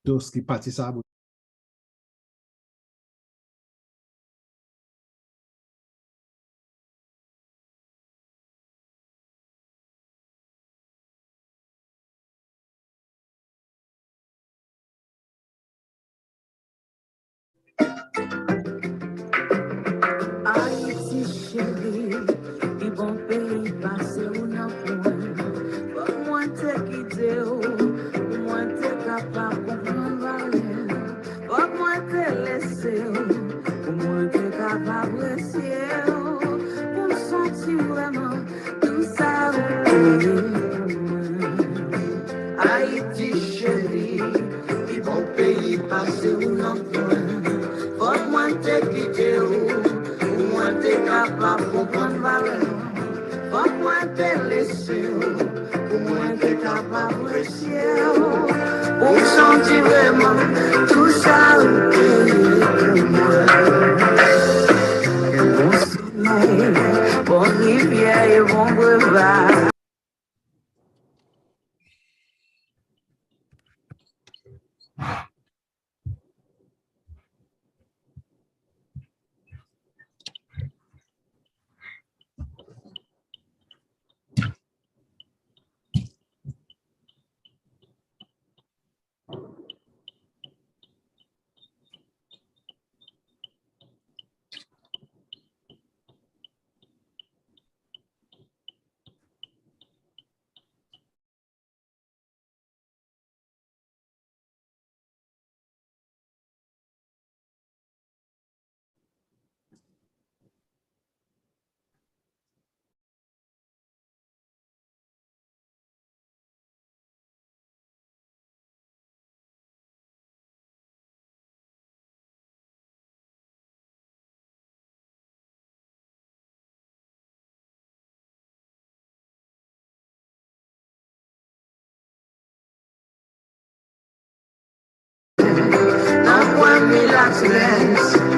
Dos qui pati sa abou. Haïti chérie, du bon pays passé ou non point. Pour moi t'es quitté ou moi t'es capable de comprendre valeur. Pour moi t'es laissé ou moi t'es capable de rester. Pour me sentir vraiment tout ça. Haïti chérie, du bon pays passé ou non point. Pour moi t'es quitté ou moi t'es capable de comprendre valeur. Pour moi t'es laissé, pour moi t'es capable de rester. Pour sentir vraiment tout ça pour moi. Bon soleil, bon rivière et bon breuvage.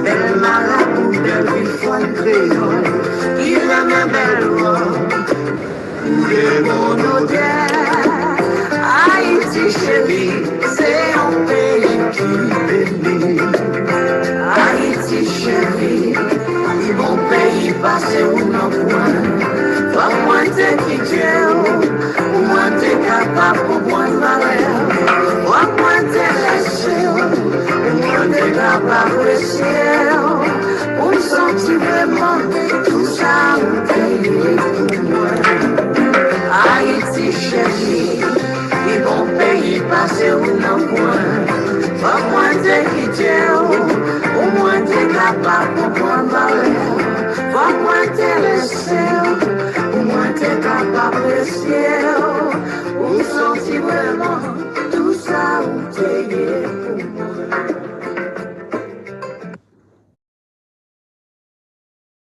Belle marabout, belle vifone créole, il a ma belle robe, pour les bons hôtels. Haïti chérie, c'est un pays qui bénit. Haïti chérie, du bon pays passé ou non point. Toi, moi t'es quitté, ou moi t'es capable de comprendre valeur. Toi, moi t'es laissé, moi t'es capable de ciel. On sentit vraiment tout ça au pays pour moi. Haïti chérie, du bon pays passé ou non point. Toi, moi t'es quitté, ou moi t'es capable de comprendre valeur. Toi, moi t'es laissé, ou moi t'es capable de ciel. On sentit vraiment tout ça au pays pour moi.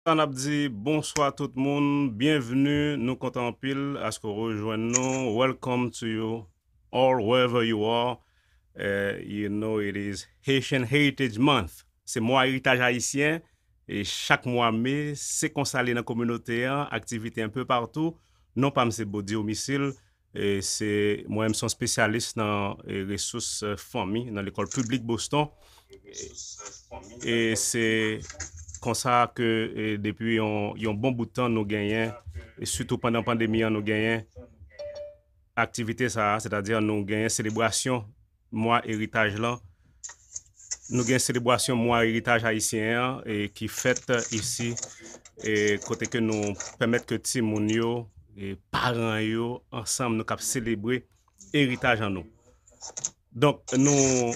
On a dit bonsoir tout le monde, bienvenue, nous comptons en pile à ce que rejoignons nous. Welcome to you all wherever you are. You know it is Haitian Heritage Month. C'est Mwa Eritaj Aysisyen et chaque mois mai, c'est consalé dans la communauté, activité un peu partout. Non pas c'est beau domicile, c'est moi même son spécialiste dans les ressources famille dans l'école Piblik Boston. Et c'est comme ça que depuis un bon bout de temps nous gagnons, et surtout pendant la pandémie nous gagnons activité ça, c'est-à-dire nous gagnons célébration Mwa Eritaj là nous avons une célébration Mwa Eritaj Aysisyen et qui fête ici et côté que nous permettre que ti moun yo et parents yo ensemble nous cap célébrer héritage en nous. Donc, nous,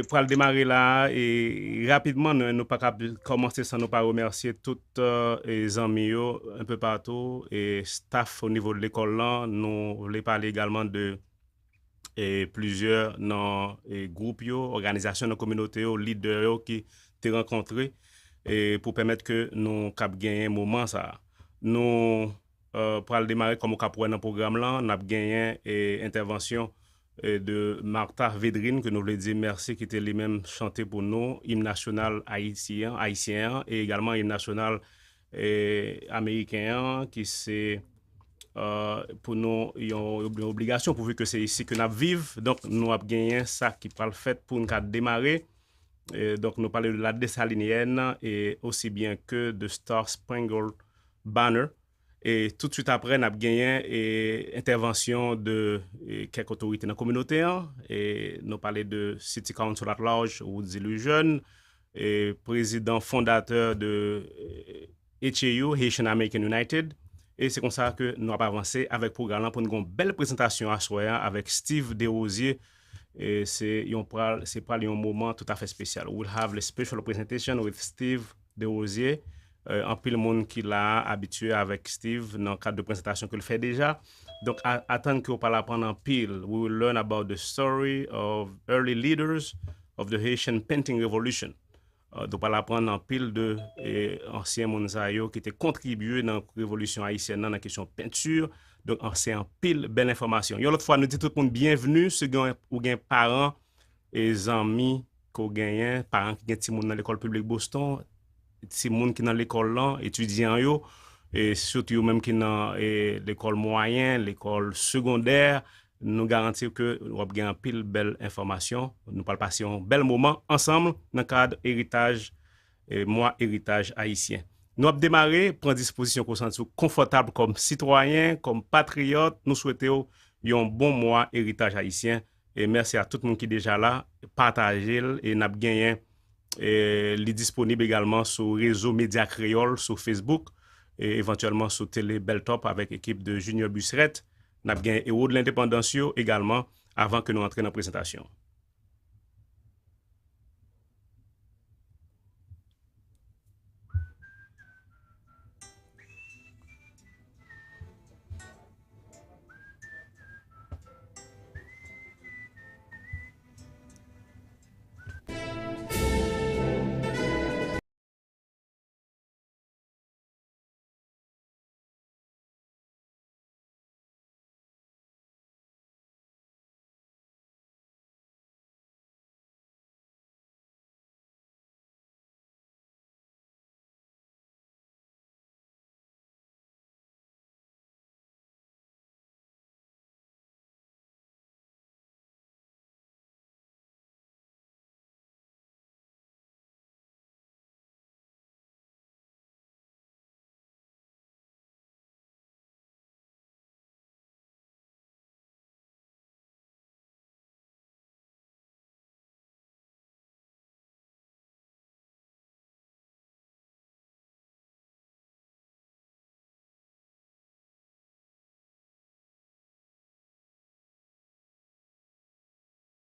pour le démarrer là, et rapidement, nous ne pas commencer sans nous pas remercier tous les amis yo, un peu partout, et staff au niveau de l'école là. Nous voulons parler également de plusieurs groupes, organisations, de communautés, leaders qui t'ont rencontré et pour permettre que nous cap gagner un moment ça. Nous, pour le démarrer comme on cap dans le programme là, nous avons gagné une intervention de Martha Védrine, que nous voulons dire merci, qui était lui-même chanté pour nous, hymne national haïtien et également hymne national américain, qui c'est pour nous une obligation, pourvu que c'est ici que nous vivons. Donc, nous avons gagné ça qui va le fait pour nous démarrer. Donc, nous parlons de la dessalinienne et aussi bien que de Star Spangled Banner. Et tout de suite après, nous avons gagné intervention de quelques autorités dans la communauté. Et nous parlons de City Council at Large, ou Illusion, et président fondateur de HAU, Haitian American United. Et c'est comme ça que nous avons avancé avec le programme pour une belle présentation à soi avec Steve Desrosiers. Et c'est un moment tout à fait spécial. We'll have a special presentation with Steve Desrosiers. En pile monde qui l'a habitué avec Steve dans le cadre de présentation qu'il fait déjà. Donc, attendre que vous parlez pendant pile, we will learn about the story of early leaders of the Haitian painting revolution. Donc, on va apprendre en pile de anciens monsayo qui étaient contribués dans la révolution haïtienne dans la question peinture. Donc, c'est en pile belle information. L'autre fois, nous disons tout le monde bienvenue, ceux qui ont parents et amis qui ont gagné, parents qui ont dans l'école publique Boston, si moun qui dans l'école là, étudiants yo, et surtout même qui dans l'école moyenne, l'école secondaire, nous garantissons que nous avons gagné pile belle information. Nous allons passer un bel moment ensemble dans le cadre héritage Mwa Eritaj Aysisyen. Nous avons démarré, prendre disposition qu'on se sente confortable comme citoyen, comme patriote. Nous souhaitons un bon Mwa Eritaj Aysisyen. Et merci à tout le monde qui est déjà là, partagez et nous avons gagné. Il est disponible également sur le réseau Média Créole, sur Facebook, et éventuellement sur Télé Beltop avec l'équipe de Junior Busseret. Nous avons gagné Héros de l'Indépendance également avant que nous entrions dans la présentation.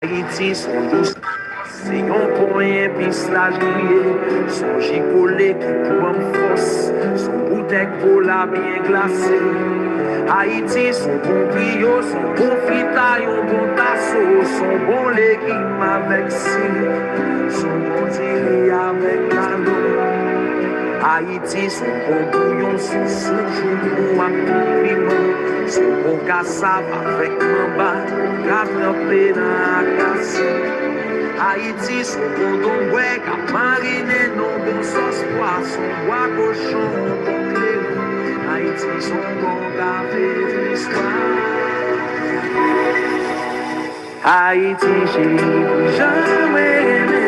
Haïti, son douce, c'est yon point pis la juillet, son gigolet qui pour en force, son bouteille pour la bien glacée. Haïti, son bon griot, son bon fita, yon bon tasso, son bon légume avec si, son bon diri avec cadeau. Haïti, son bon bouillon, son soujou, à compliment, son bon cassave avec mamba, rattrapé dans la casse. Haïti, son bon dongoué, qu'a mariné, non bon sauce poisson, bois cochon, bon clé. Haïti, son bon café d'histoire. Haïti, j'ai jamais aimé.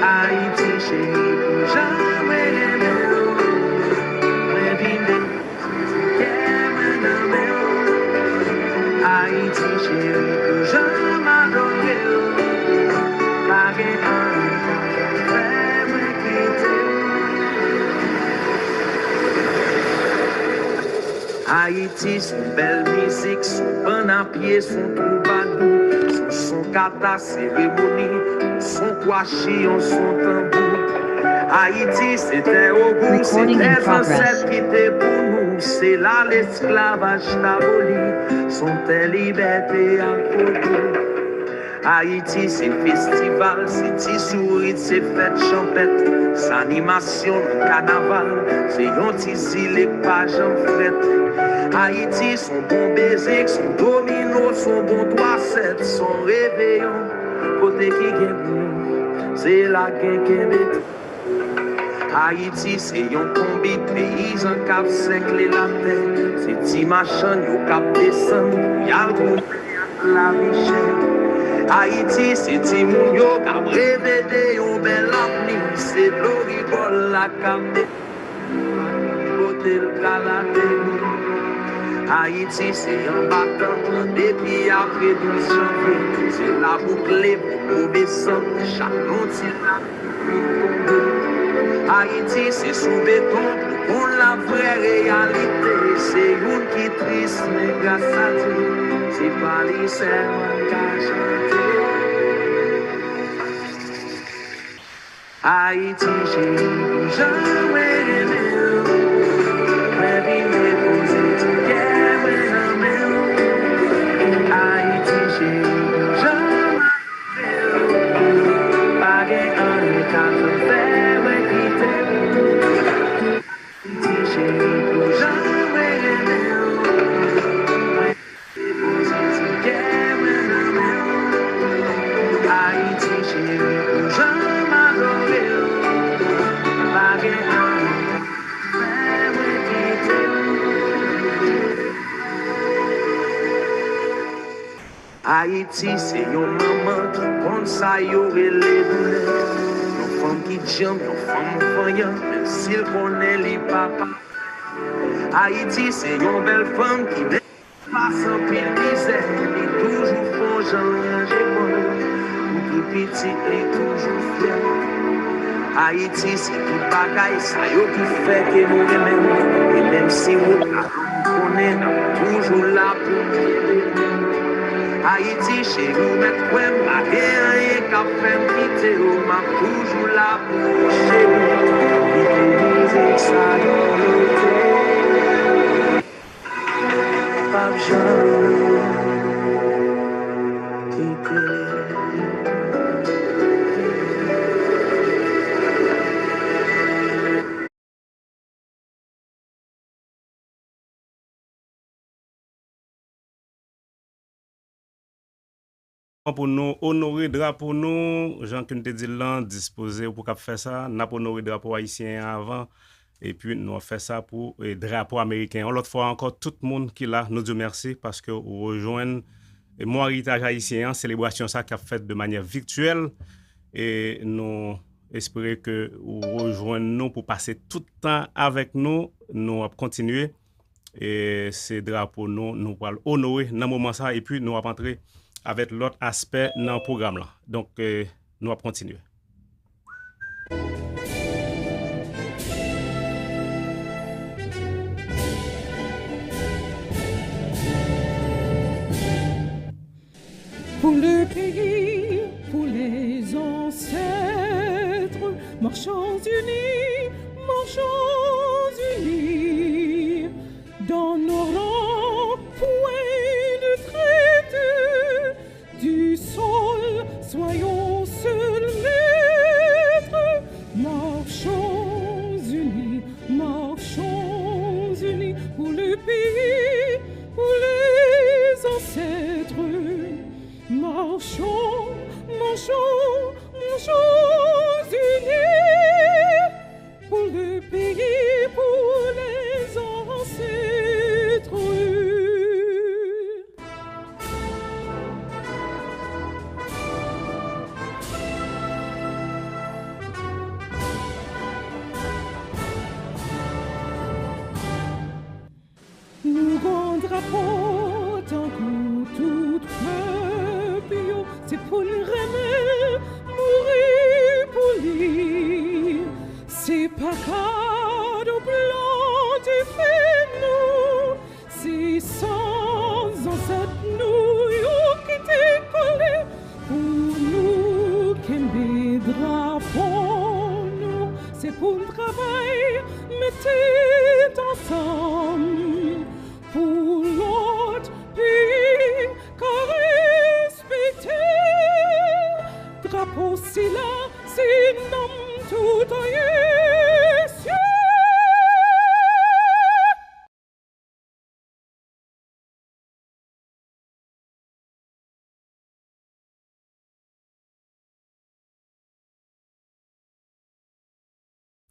Haïti, Haïti chérie, que je m'adore, pas Haïti, son belle musique, son bon à pied, son troubadour, son kata cérémonie, son kwachillon, son tambour. Haïti, c'était au bout, c'est les ancêtres qui étaient pour nous, c'est là l'esclavage aboli, son telle liberté à côté. Haïti, c'est festival, c'est tisourit, c'est fête champêtre, c'est animation, le carnaval, c'est yon tisi, les pages en fête. Haïti, son bon baiser, son domino, son bon 3-7, son réveillon, côté qui gagne, c'est la guerre. Haïti, c'est yon combi de paysans cap sec les la terre, c'est ti machin, yon cap descend, y'a le groupe, la richesse. Haïti, c'est Timoun yo kap revede yon bel avenir, c'est l'oribol la kamne, côté le kalate. Haïti, c'est un battant, depuis après 12 janvier, c'est la boucle pour obéissant, chaque lontil la Haïti, c'est sous béton, pour la vraie réalité, c'est une qui triste, mais grâce à Dieu, c'est pas les serments qu'a chanté. Haïti, j'ai jamais aimé, mais il m'est posé tout guerre, Haïti, j'ai jamais aimé, pas un état de faire quitter. Haïti, j'ai jamais aimé, mais il m'est posé tout guerre, Haïti, j'ai jamais Haïti, c'est yon maman qui compte ça, y'aurait les douleurs. Yon femme qui jambe, yon femme voyant, même s'il connaît les papas. Haïti, c'est yon belle femme qui n'est pas sans pile misère, qui toujours font j'en rien, j'ai bon. Ou tout petit, est toujours fier. Haïti, c'est tout bagaille, ça yo qui fait que nous aimons. Et même si nous connaît, toujours là pour nous. Haïti, chez nous, mettre quoi, ma rien qu'à faire quitter, m'a toujours là pour chez nous. Quitter ça dans l'hôtel. Pas Jean, pour nous honorer drapeau nous, Jean qui te dit là, disposé pour cap faire ça, n'a pas honoré drapeau haïtien avant et puis nous on fait ça pour drapeau américain. L'autre fois encore tout le monde qui là, nous disons merci parce que vous rejoignez Mwa Eritaj Aysisyen, célébration ça qui a fait de manière virtuelle et nous espérons que vous rejoignez nous pour passer tout le temps avec nous, nous allons continuer et ces drapeaux nous allons honorer dans le moment ça et puis nous allons entrer avec l'autre aspect dans le programme là. Donc, nous allons continuer. Pour le pays, pour les ancêtres, marchons unis, dans nos rangs, point de traite, du sol, soyons seuls maîtres, marchons unis, pour le pays, pour les ancêtres. Marchons unis pour le pays, pour les ancêtres. Nous grand drapeau tant que tout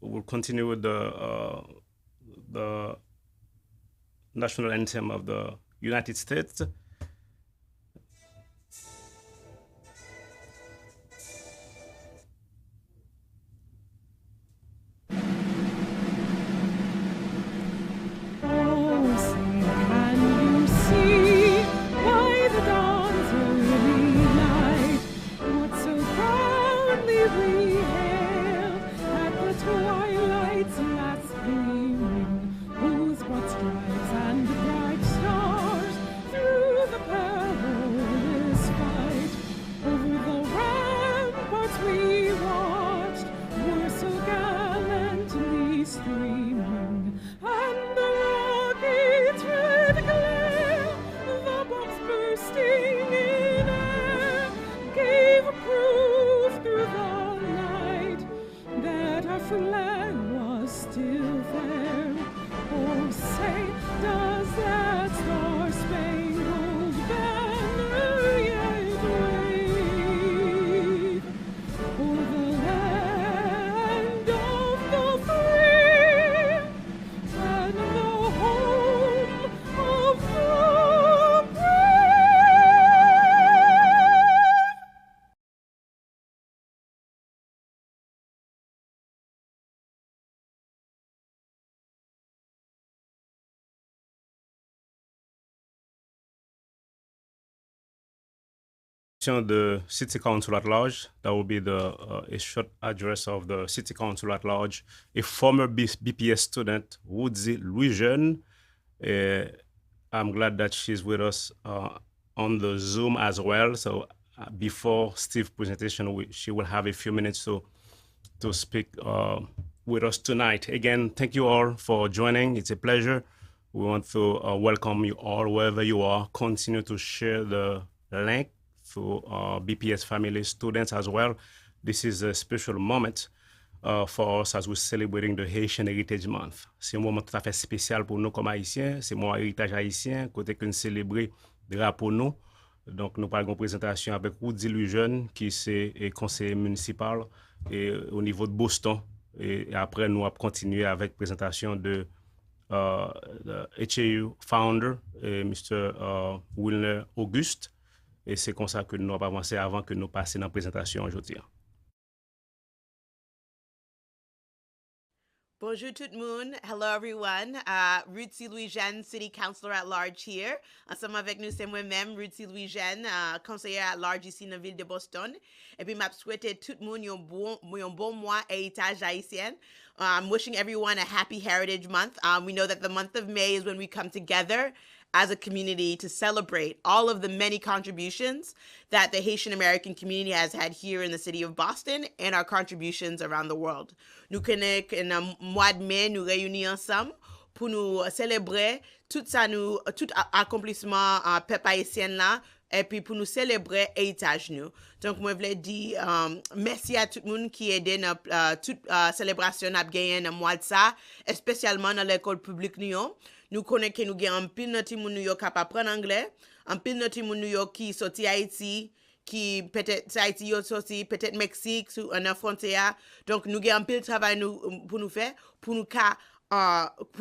we'll continue with the national anthem of the United States. The City Council at large. That will be a short address of the City Council at large. A former BPS student, Woodsy Louis-Jeune. I'm glad that she's with us on the Zoom as well. So before Steve's presentation, she will have a few minutes to speak with us tonight. Again, thank you all for joining. It's a pleasure. We want to welcome you all wherever you are. Continue to share the link to BPS family students as well. This is a special moment for us as we're celebrating the Haitian Heritage Month. C'est un moment tout à fait spécial pour nous comme Haïtiens. C'est Mwa Eritaj Aysisyen, côté que nous célébrons drapeau nous. Donc nous parlons de présentation avec Woodsy Louis-Jeune, qui est conseiller municipal au niveau de Boston. Et après, nous allons continuer avec présentation de HAU founder, Mr. Wilner Auguste. Et c'est comme ça que nous allons avancer avant que nous passions dans la présentation aujourd'hui. Bonjour tout le monde. Hello everyone. Ruthie Louis-Jeune, City Councilor at Large here. Ensemble avec nous, c'est moi-même, Ruthie Louis-Jeune, conseillère at Large ici dans la ville de Boston. Et puis, je souhaite tout le monde un bon mois Eritaj Aysisyen. I'm wishing everyone a happy Heritage Month. We know that the month of May is when we come together as a community to celebrate all of the many contributions that the Haitian American community has had here in the city of Boston and our contributions around the world. Nous connaissons qu'en mois de mai, nous réunissons ensemble pour nous célébrer tout accomplissement peuple haïtien là et puis pour nous célébrer héritage nous. Donc moi je voulais dire merci à tout le monde qui a aidé dans toute célébration à gagner dans mois de ça, spécialement dans l'école publique nous. Nous connaissons que nous avons un pile de monde New York qui apprend anglais, un pile de monde New York qui sorti Haïti, qui peut-être Haïti sorti, peut-être Mexique ou en frontière. Donc nous avons un pile de travail pour nous faire pour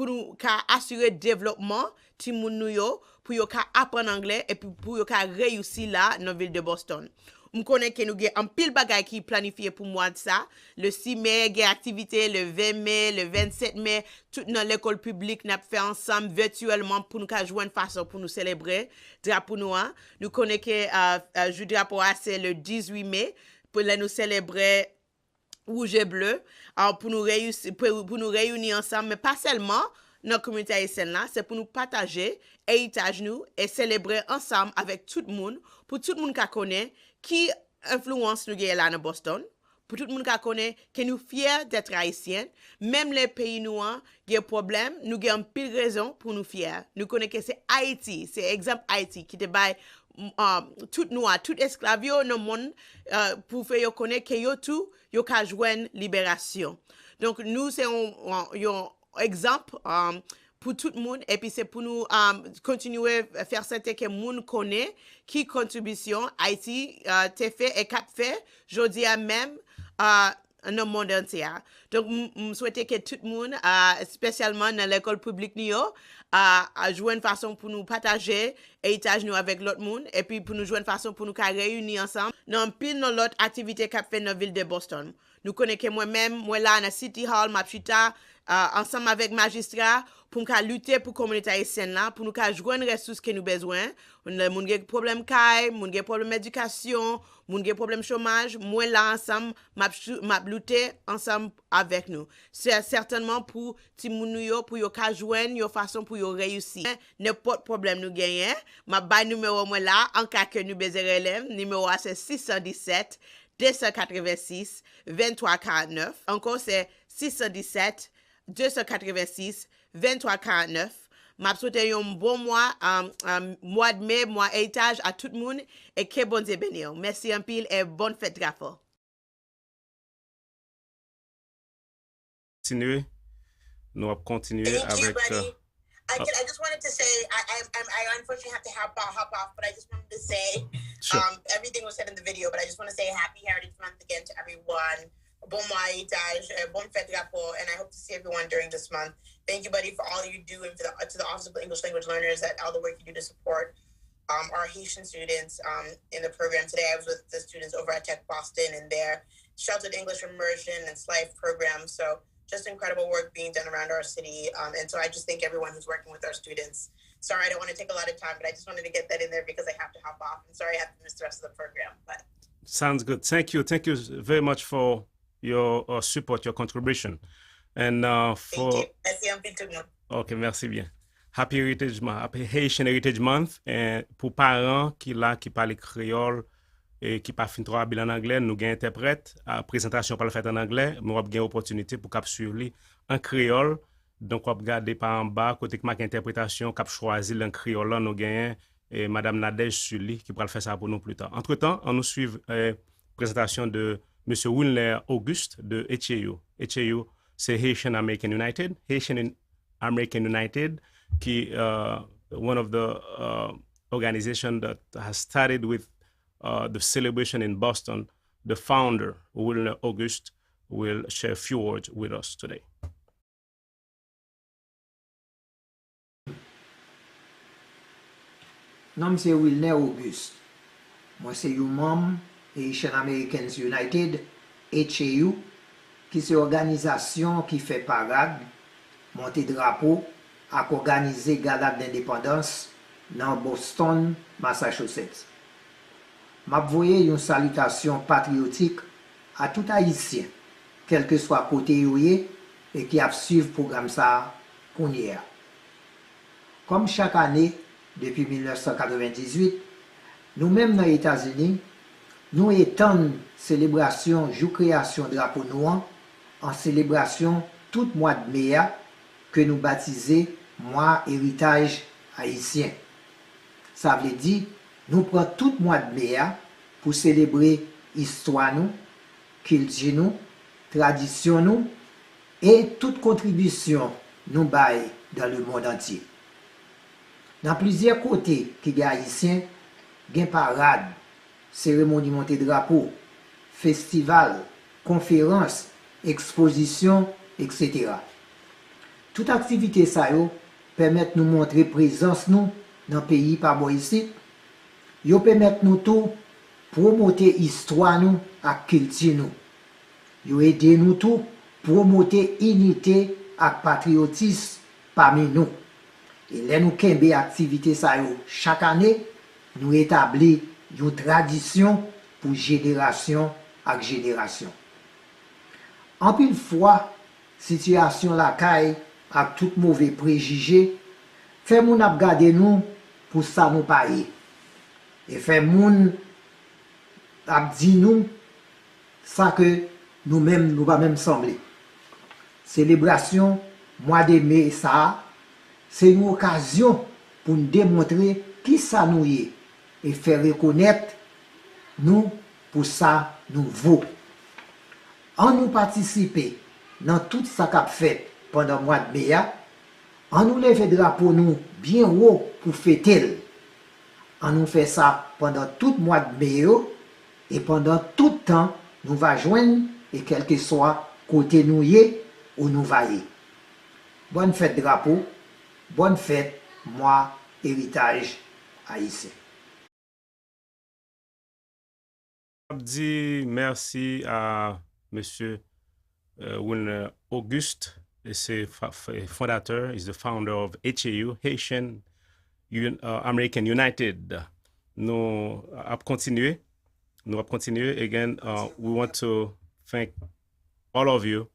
nous assurer le développement de New York, pour nous apprendre anglais et puis pour nous réussir là dans la ville de Boston. Je connais que nous avons un pile bagay qui planifié pour moi de ça. Le 6 mai, il y a activité, le 20 mai, le 27 mai, tout dans l'école publique, nous avons fait ensemble virtuellement pour nous jouer une façon pour nous célébrer drapeau noir. Nous connaissons que le drapeau c'est le 18 mai pour nous célébrer rouge et bleu, pour nous réunir ensemble, mais pas seulement dans la communauté haïtienne là, c'est pour nous partager héritage nous et célébrer ensemble avec tout le monde, pour tout le monde qui connaît qui influence nous là dans Boston, pour tout le monde qui connaît que nous fiers d'être haïtiens, même les pays noirs qui ont problème, nous avons pile raison pour nous fiers. Nous connaissons que c'est Haïti, c'est exemple Haïti qui te baille tout noir, tout esclave dans le monde pour faire connaître que yo tout yo ka joindre libération. Donc nous c'est un exemple pour tout le monde et puis c'est pour nous continuer à faire certain que le monde connaît qui contribution Haïti t'est fait et cap fait jodi à même dans le monde entier. Donc, je souhaite que tout le monde, spécialement dans l'école publique, jouer une façon pour nous partager héritage nous avec l'autre monde et puis pour nous jouer une façon pour nous réunir ensemble dans pile dans l'autre activité qu'a fait dans la ville de Boston. Nous connaissons moi-même, moi là dans City Hall, ma chita, ensemble avec magistrat pour nous lutter pour la communauté haïtienne là, pour nous jouer une ressource que nous besoin. Les gens qui ont problème caille, les gens qui ont problème d'éducation, les gens qui ont problème chômage, moi là ensemble, m'a lutter ensemble avec nous. C'est certainement pour ti moun nou yo pour yo ka joindre yo façon pour yo réussir. N'importe problème nous gagnons, m'a bay numéro moi là en cas que nous besoin relève, numéro c'est 617 286 2349. Encore c'est 617 286 2349. M'a souhaité un bon mois de mai, mois héritage à tout le monde et que bon Dieu bénisse. Merci un pile et bonne fête grafo. Nous allons continuer Thank you, avec. buddy. I just wanted to say, I unfortunately have to hop off, but I just wanted to say, Sure. everything was said in the video, but I just want to say Happy Heritage Month again to everyone. Bon Mwa Eritaj, bon fête rapport, and I hope to see everyone during this month. Thank you, buddy, for all you do and to the Office of English Language Learners, and all the work you do to support our Haitian students in the program. Today I was with the students over at Tech Boston and their Sheltered English Immersion and SLIFE program. So just incredible work being done around our city. And so I just thank everyone who's working with our students. Sorry, I don't want to take a lot of time, but I just wanted to get that in there because I have to hop off. I'm sorry I have to miss the rest of the program. But Sounds good. Thank you. Thank you very much for your support, your contribution. And for. thank you. Merci un peu tout le monde. Ok, merci bien. Happy Heritage Month, Happy Haitian Heritage Month. Pour parents qui parlent créole et qui pas fin trop habile en anglais, nous avons interprète. La présentation par le fait en anglais, nous avons une opportunité pour cap suivre en créole. Donc, on va regarder par en bas, côté que ma interprétation, cap choisi en créole, nous avons Madame Nadège Sully qui pourra faire ça pour nous plus tard. Entre-temps, on nous suit présentation de M. Wilner Auguste de HAU. HAU, c'est Haitian American United. Haitian American United, qui one of the organizations that has started with the celebration in Boston. The founder, Wilner Auguste, will share a few words with us today. Nom c'est Wilner Auguste. Moi c'est un membre Haitian Americans United, HAU, qui c'est une organisation qui fait parade, monter drapeau, à organiser galade d'indépendance dans Boston, Massachusetts. M'a voyé une salutation patriotique à tout Haïtien, quel que soit côté yoye, et qui a suivi le programme ça qu'on y a. Comme chaque année, depuis 1998, nous-mêmes dans les États-Unis, nous étendons célébration jour création drapeau noir en célébration tout mois de mai que nous baptisons Mwa Eritaj Aysisyen. Ça veut dire nous prenons tout mois de mai pour célébrer histoire nous, culture nous, tradition nous et toute contribution nous baille dans le monde entier. Dans plusieurs côtés qui y a haïtiens, il y a parade, cérémonie montée drapeau, festival, conférence, exposition, etc. Toute activité ça permet de nous montrer présence nous dans le pays par bon ici. Yo permet nous tout promouvoir histoire nous à culture nous. Yo aider nous tout promouvoir unité et patriotisme parmi nous. Et là nous kembe activité ça chaque année nous établit une tradition pour génération à génération. En pile fois situation la caille avec tout mauvais préjugé fait moun ap gade nous pour ça nous payer. Et fait moun ap di nous ça que nous-mêmes nous pas même sembler. Célébration mois de mai ça c'est une occasion pour nous démontrer qui ça nous est et faire reconnaître nous pour ça nous vaut. En nous participer dans tout ça qu'a fait pendant le mois de mai, en nous lever drapeau nous bien haut pour fêter. En nous fait ça pendant tout le mois de mai et pendant tout le temps nous va joindre et quel que soit côté nous y ou nous vaillé. Bonne fête drapeau, bonne fête, Mwa Eritaj Aysisyen. Je dis merci à Monsieur Wilner Auguste, c'est fondateur, is the founder of HAU, Haitian American United. Nous avons continué. Again, we want to thank all of you,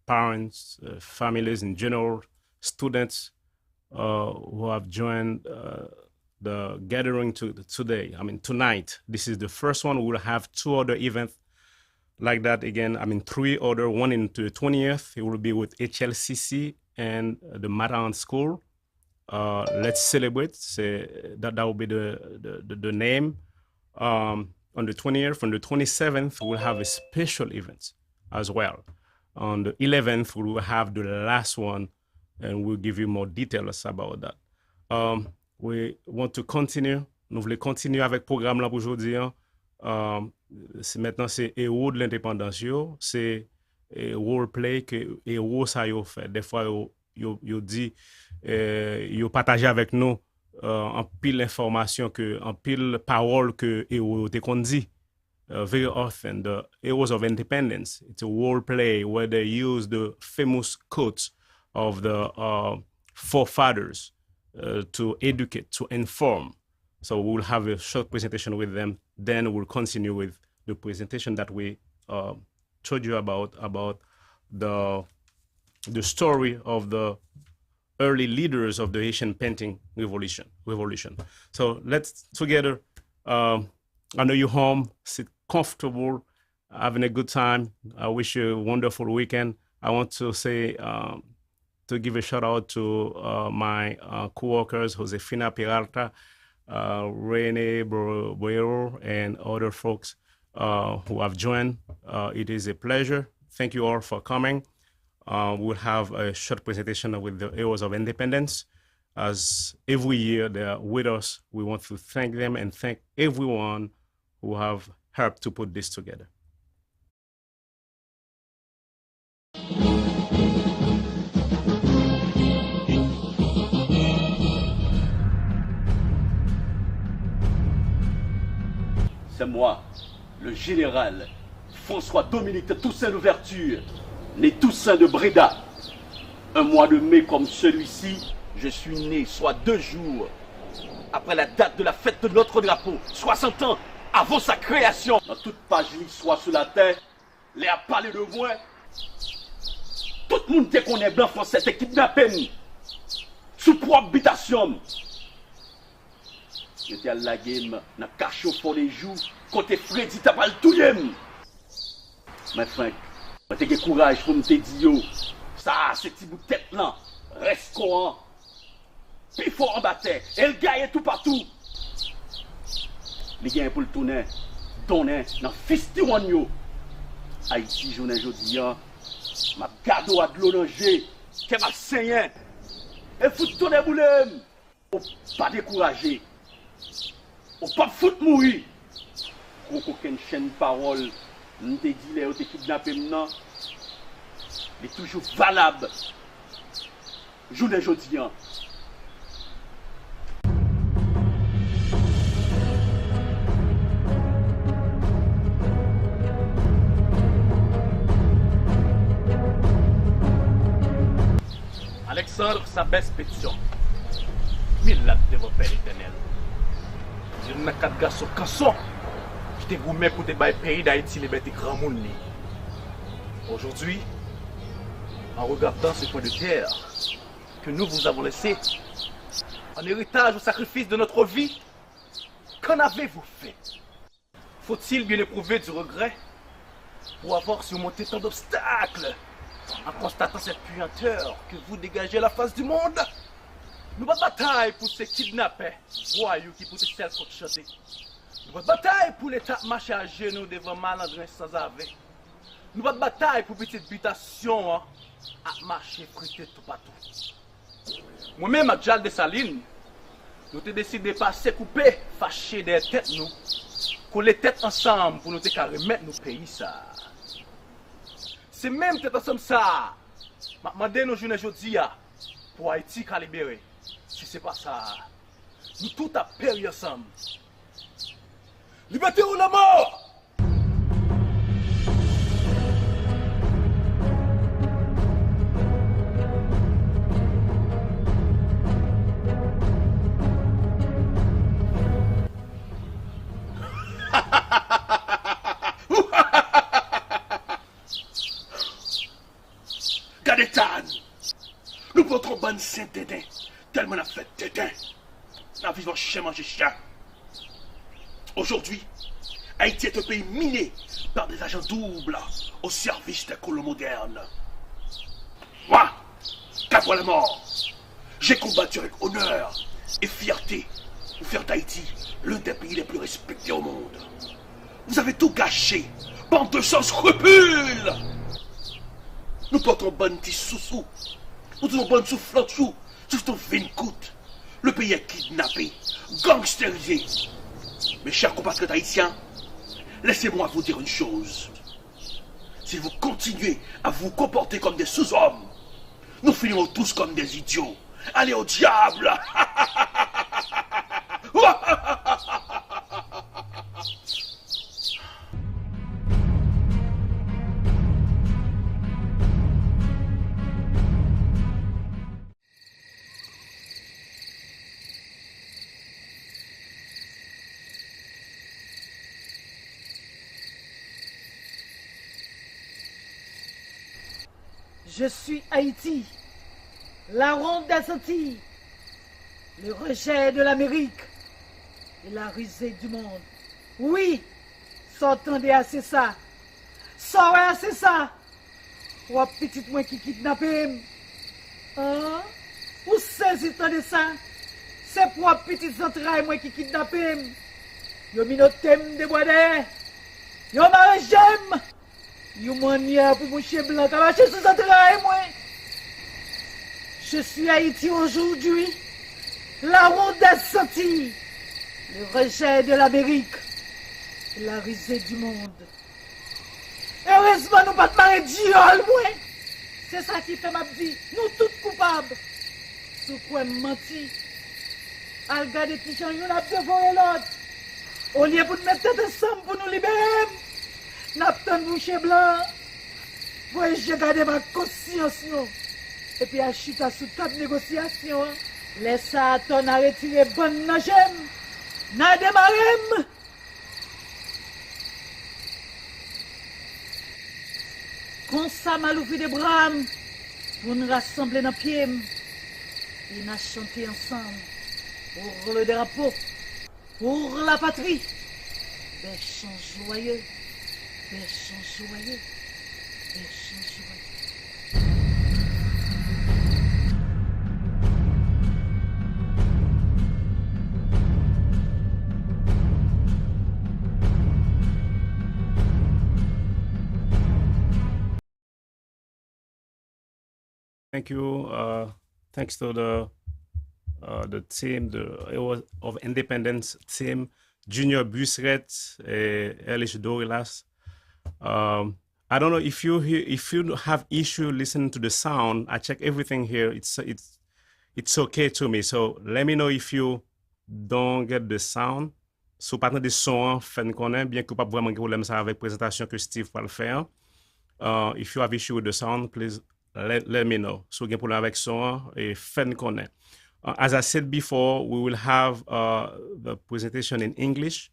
parents, families in general, students who have joined the gathering today. I mean, tonight. This is the first one. We'll have 2 other events like that again. I mean, 3 other. One into the 20th. It will be with HLCC and the Matahan School. Let's celebrate. That will be the name. On the 20th, on the 27th, we'll have a special event as well. On the 11th, we will have the last one, and we'll give you more details about that. We want to continue. Nous voulons continuer avec le programme là pour aujourd'hui. Maintenant, c'est héros de l'indépendance. C'est roleplay que héros ça yo fait. Des fois, yo dit, yo partage avec nous en pile information, en pile parole que héros te qu'on dit. Very often, the Heroes of Independence, it's a role play where they use the famous quotes of the forefathers to educate, to inform. So we'll have a short presentation with them. Then we'll continue with the presentation that we told you about the story of the early leaders of the Haitian painting revolution. So let's together. I know you're home, sit comfortable, having a good time. I wish you a wonderful weekend. I want to say, to give a shout out to my co-workers, Josefina Peralta, Rene Boero, and other folks who have joined. It is a pleasure. Thank you all for coming. We'll have a short presentation with the Heroes of Independence. As every year they are with us, we want to thank them and thank everyone who have helped to put this together. C'est moi, le général François-Dominique Toussaint d'Ouverture, né Toussaint de Bréda. Un mois de mai comme celui-ci, je suis né, soit 2 jours après la date de la fête de notre drapeau, 60 ans avant sa création. Dans toute page l'histoire sur la terre, les a parlé de moi. Tout le monde te connaît blanc français, te kidnappé sous propre habitation. J'étais à la game, dans le cachot pour les jours, côté Freddy t'a pas le tout. Mais Frank, t'as que courage pour me te dire, ça, c'est petit bout de tête là, reste courant. Puis il faut en battre, et le gars est tout partout. Les gars pour le tourner, donner dans festival yo. Haïti, journée aujourd'hui, ma gado à de l'eau danger, que m'a saigné. Et faut tourner boulem. Faut pas décourager. Faut pas foutre mourir. Aucune chaîne de parole, nous te dit les autres kidnappés maintenant. Il est toujours valable. Journée aujourd'hui. Alexandre, sa baisse pétition. 1000 lacs de vos pères éternels. Je n'ai 4 garçons canson. Je t'ai gourmé pour te bailler pays d'Haïti, les bêtes grand monde. Aujourd'hui, en regardant ce point de terre que nous vous avons laissé, en héritage au sacrifice de notre vie, qu'en avez-vous fait? Faut-il bien éprouver du regret pour avoir surmonté tant d'obstacles? En constatant cette puanteur que vous dégagez à la face du monde, nous pas de bataille pour ces kidnappés, voyous qui poussent celles contre chanter. Nous pas de bataille pour l'État marcher à genoux devant malandrin sans ave. Nous pas de bataille pour petite habitation à marcher frité tout partout. Moi-même, à Jal de Saline, nous avons décidé de passer couper, fâcher des têtes nous, coller têtes ensemble pour nous remettre nos pays ça. C'est même tête ensemble ça. M'a demandé nos journées aujourd'hui pour Haïti qu'à libérer. Si c'est pas ça, nous tout à périr ensemble. Liberté ou la mort! Gadetan, nous portons bonne Saint-Dédin, tellement on a fait dédain. Nous vivons chien manger chien. Aujourd'hui, Haïti est un pays miné par des agents doubles au service des colons modernes. Moi, qu'après la mort, j'ai combattu avec honneur et fierté pour faire d'Haïti l'un des pays les plus respectés au monde. Vous avez tout gâché, bande de sans scrupules. Nous portons bonne petite sous-sous. Nous tenons bonne soufflante-chou. Surtout 20 coûtes. Le pays est kidnappé, gangsterisé. Mes chers compatriotes haïtiens, laissez-moi vous dire une chose. Si vous continuez à vous comporter comme des sous-hommes, nous finirons tous comme des idiots. Allez au diable! Je suis Haïti, la ronde des Antilles, le rejet de l'Amérique et la risée du monde. Oui, s'entendez assez ça. Sortez assez ça. Trois petites moi qui kidnappent. Hein? Ou saisit de ça? C'est trois petites entrailles moi qui kidnappent. Yo minotem de bois. Yo margem. Yo mania pour mon chien blanc, cavacher sous entrailles moi. Je suis Haïti aujourd'hui, la ronde des Antilles, le rejet de l'Amérique, la risée du monde. Heureusement, nous pas de marrer diol, moi. C'est ça qui fait ma vie, nous toutes coupables. Sous quoi menti, à regarder qui j'en yon a dévoré l'autre. Au lieu pour nous mettre tête ensemble pour nous libérer, n'attend boucher blanc. Voyez, j'ai gardé ma conscience, non. Et puis à chita sous table négociation, laisse ça ton à retirer bonne nagem, n'a démarrem. Comme ça maloufi de bram, pour nous rassembler dans pied, et nous chanter ensemble pour le drapeau, pour la patrie. Des chants joyeux, des chants joyeux, des chants joyeux. Thank you. Thanks to the team, of Independence team, Junior Busret, Elish Dorilas. I don't know if you have issue listening to the sound. I check everything here. It's okay to me. So let me know if you don't get the sound. So pas de son, fait connaît bien que pas vraiment problème ça avec présentation que Steve va le faire. If you have issue with the sound, please. Let me know. So, again, pour avec son et fait connaît. As I said before, we will have the presentation in English,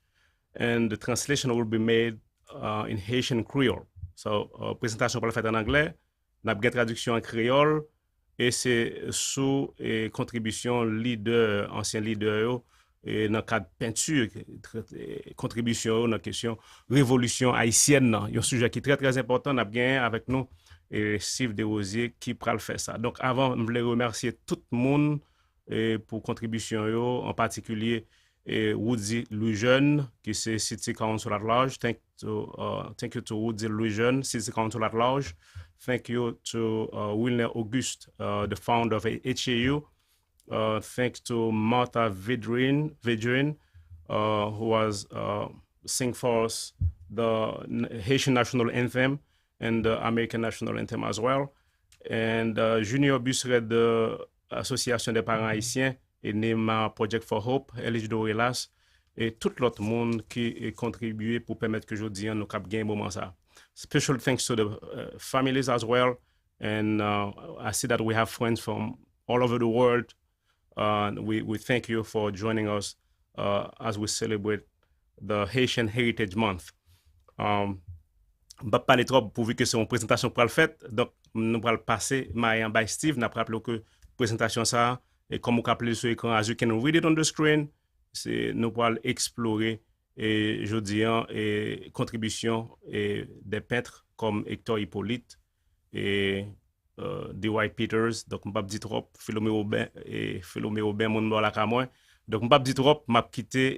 and the translation will be made in Haitian Creole. So, présentation pour le faire en anglais, n'a pas traduction en créole, et c'est sous contribution leader, ancien leader, et dans le cadre peinture, contribution dans la question révolution haïtienne, un sujet qui est très très important, n'a bien avec nous. Et Steve Desrosiers qui pourra le faire ça. Donc avant, je voulais remercier tout le monde pour contribution, en particulier Woody Louis Jeune, qui c'est City Council at Large. Thank you to Woody Louis Jeune, City Council at Large. Thank you to Wilner Auguste, the founder of HAU. Thanks to Martha Vidrin, who was sing for us the Haitian National Anthem. and the American National Anthem as well. And Junior Busseret de l'Association des Parents Haïtiens et Nema Project for Hope, Elige Dorelas, et tout l'autre monde qui a contribué pour permettre que aujourd'hui nous cap gain moment ça. Special thanks to the families as well. And I see that we have friends from all over the world. We thank you for joining us as we celebrate the Haitian Heritage Month. Pas parler trop pourvu que c'est une présentation pour le fait. Donc, nous allons passer Marianne by Steve. Nous allons que présentation ça, et comme vous appelez sur l'écran, as you can read it on the screen, nous allons explorer et je dis et contribution et des peintres comme Hector Hippolyte et D.Y. Peters. Donc, je ne vais pas dire trop, Philomé Aubin, mon nom là qu'à moi. Donc, je ne vais pas dire trop, je vais quitter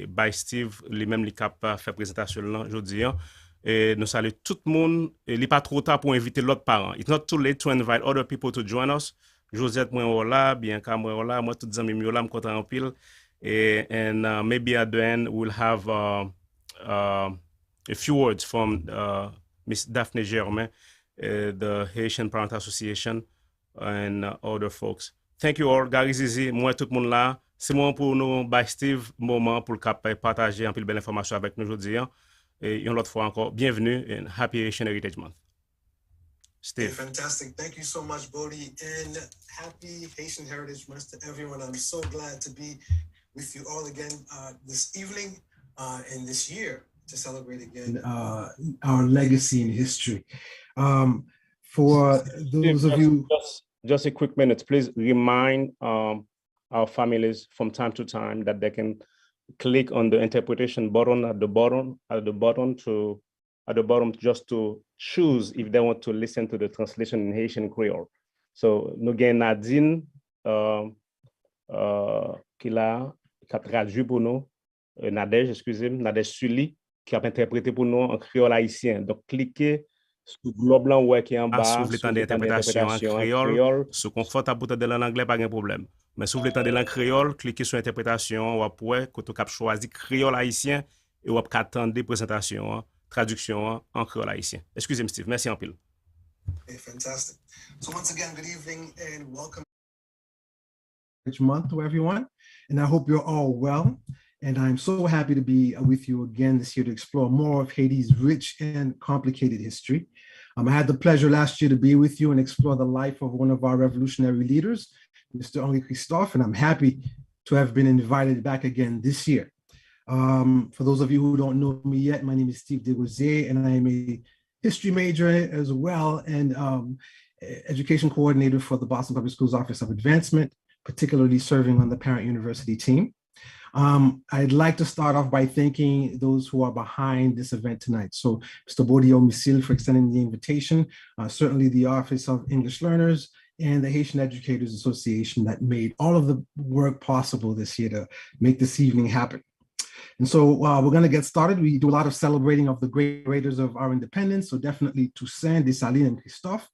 et by Steve, lui-même, il capable faire présentation là, je dis. Et nous saluons tout le monde. Il n'est pas trop tard pour inviter l'autre parent. It's not too late to invite other people to join us. Josette, moi, là, Bianca, moi, là, moi, tous les amis, là, je content en pile. And maybe at the end, we'll have a few words from Miss Daphne Germain, the Haitian Parent Association, and other folks. Thank you all. Gary Zizi, moi, tout le monde là. C'est moi pour nous, by Steve, moment pour le partager un peu de belle information avec nous aujourd'hui. Et une autre fois encore, bienvenue and Happy Haitian Heritage Month. Steve. Hey, fantastic. Thank you so much, Bodhi, and Happy Haitian Heritage Month to everyone. I'm so glad to be with you all again this evening and this year to celebrate again our legacy and history. For those of you... Just a quick minute, please remind our families from time to time that they can click on the interpretation button at the bottom just to choose if they want to listen to the translation in Haitian Creole. So nous avons Nadine qui a traduit pour nous, Nadège, excusez-moi, Nadège Sully qui a interprété pour nous en créole haïtien. Donc cliquez sur le globe blanc ouais, qui est en bas. Si vous voulez entendre l'interprétation en créole, si confortable pour entendre en anglais, pas de problème. Mais si vous voulez entendre en créole, cliquez sur l'interprétation, ou après, quand vous avez choisi créole haïtien, et vous avez attendre des présentations, traduction en créole haïtien. Excusez-moi, Steve. Merci en pile. Okay, fantastic. So once again, good evening and welcome. Month to everyone, and I hope you're all well. And I'm so happy to be with you again this year to explore more of Haiti's rich and complicated history. I had the pleasure last year to be with you and explore the life of one of our revolutionary leaders, Mr. Henri Christophe, and I'm happy to have been invited back again this year. For those of you who don't know me yet, my name is Steve Desrosiers, and I am a history major as well and education coordinator for the Boston Public Schools Office of Advancement, particularly serving on the Parent University team. I'd like to start off by thanking those who are behind this event tonight. So Mr. Bodio Misil for extending the invitation, certainly the Office of English Learners and the Haitian Educators Association that made all of the work possible this year to make this evening happen. And so we're going to get started. We do a lot of celebrating of the great raiders of our independence, so definitely Toussaint, Dessalines, and Christophe.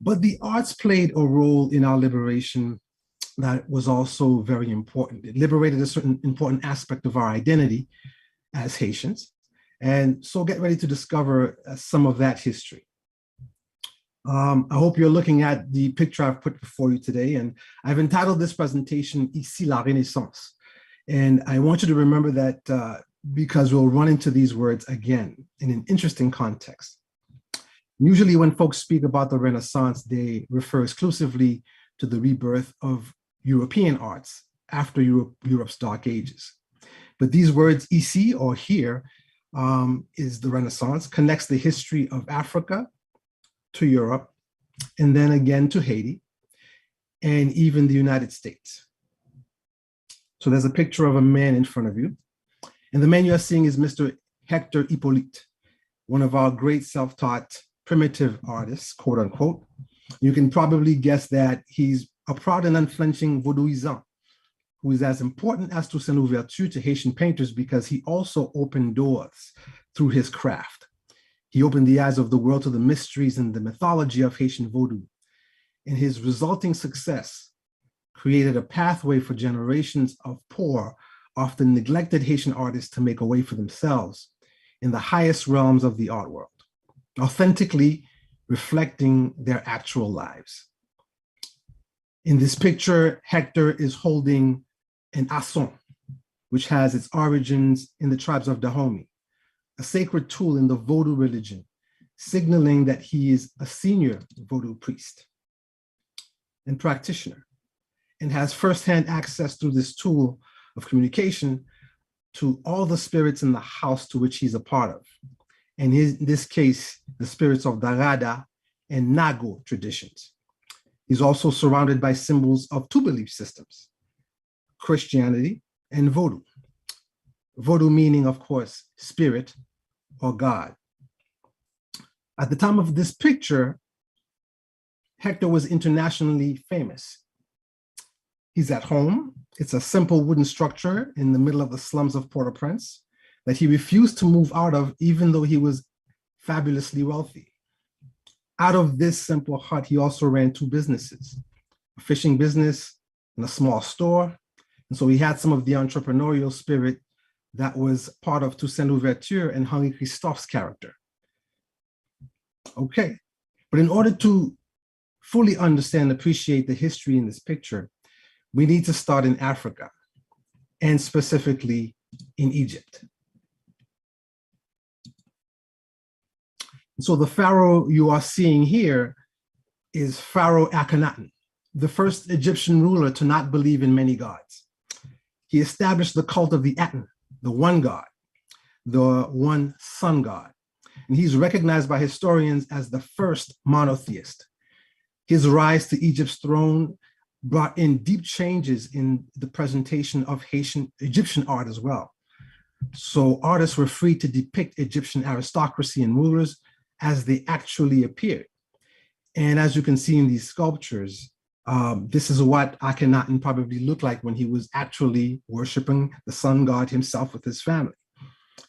But the arts played a role in our liberation that was also very important. It liberated a certain important aspect of our identity as Haitians. And so get ready to discover some of that history. I hope you're looking at the picture I've put before you today, and I've entitled this presentation, Ici la Renaissance. And I want you to remember that because we'll run into these words again in an interesting context. Usually when folks speak about the Renaissance, they refer exclusively to the rebirth of European arts after Europe's Dark Ages. But these words, ici, or here, is the Renaissance, connects the history of Africa to Europe, and then again to Haiti, and even the United States. So there's a picture of a man in front of you. And the man you're seeing is Mr. Hector Hippolyte, one of our great self-taught primitive artists, quote unquote. You can probably guess that he's a proud and unflinching Vaudouisan, who is as important as Toussaint Louverture to Haitian painters because he also opened doors through his craft. He opened the eyes of the world to the mysteries and the mythology of Haitian Vodou. And his resulting success created a pathway for generations of poor, often neglected Haitian artists to make a way for themselves in the highest realms of the art world. authentically reflecting their actual lives. In this picture, Hector is holding an asson, which has its origins in the tribes of Dahomey, a sacred tool in the Vodou religion, signaling that he is a senior Vodou priest and practitioner, and has firsthand access through this tool of communication to all the spirits in the house to which he's a part of. And in this case, the spirits of Darada and Nago traditions. He's also surrounded by symbols of two belief systems, Christianity and Vodou. Vodou meaning, of course, spirit or God. At the time of this picture, Hector was internationally famous. He's at home. It's a simple wooden structure in the middle of the slums of Port-au-Prince that he refused to move out of, even though he was fabulously wealthy. Out of this simple hut, he also ran two businesses, a fishing business and a small store. And so he had some of the entrepreneurial spirit that was part of Toussaint Louverture and Henri Christophe's character. Okay, but in order to fully understand and appreciate the history in this picture, we need to start in Africa, and specifically in Egypt. So the pharaoh you are seeing here is Pharaoh Akhenaten, the first Egyptian ruler to not believe in many gods. He established the cult of the Aten, the one God, the one sun God. And he's recognized by historians as the first monotheist. His rise to Egypt's throne brought in deep changes in the presentation of Egyptian art as well. So artists were free to depict Egyptian aristocracy and rulers as they actually appeared. And as you can see in these sculptures, this is what Akhenaten probably looked like when he was actually worshiping the sun god himself with his family.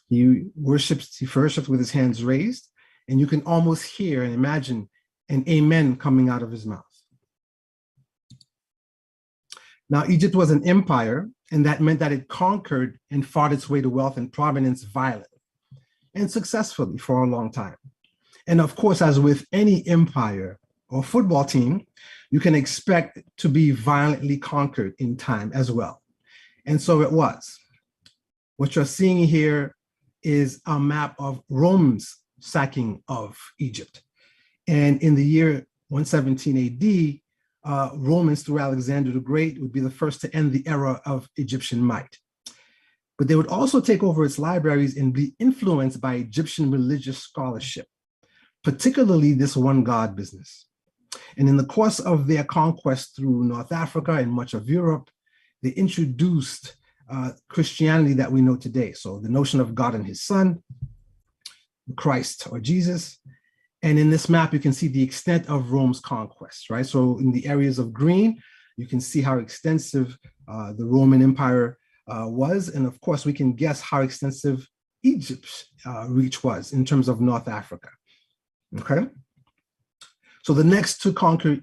He worships with his hands raised, and you can almost hear and imagine an amen coming out of his mouth. Now, Egypt was an empire, and that meant that it conquered and fought its way to wealth and prominence violently and successfully for a long time. And of course, as with any empire or football team, you can expect to be violently conquered in time as well. And so it was. What you're seeing here is a map of Rome's sacking of Egypt. And in the year 117 AD, Romans through Alexander the Great would be the first to end the era of Egyptian might. But they would also take over its libraries and be influenced by Egyptian religious scholarship, particularly this one God business. And in the course of their conquest through North Africa and much of Europe, they introduced Christianity that we know today. So the notion of God and his son, Christ or Jesus. And in this map, you can see the extent of Rome's conquest, right? So in the areas of green, you can see how extensive the Roman Empire was. And of course, we can guess how extensive Egypt's reach was in terms of North Africa, okay? So the next to conquer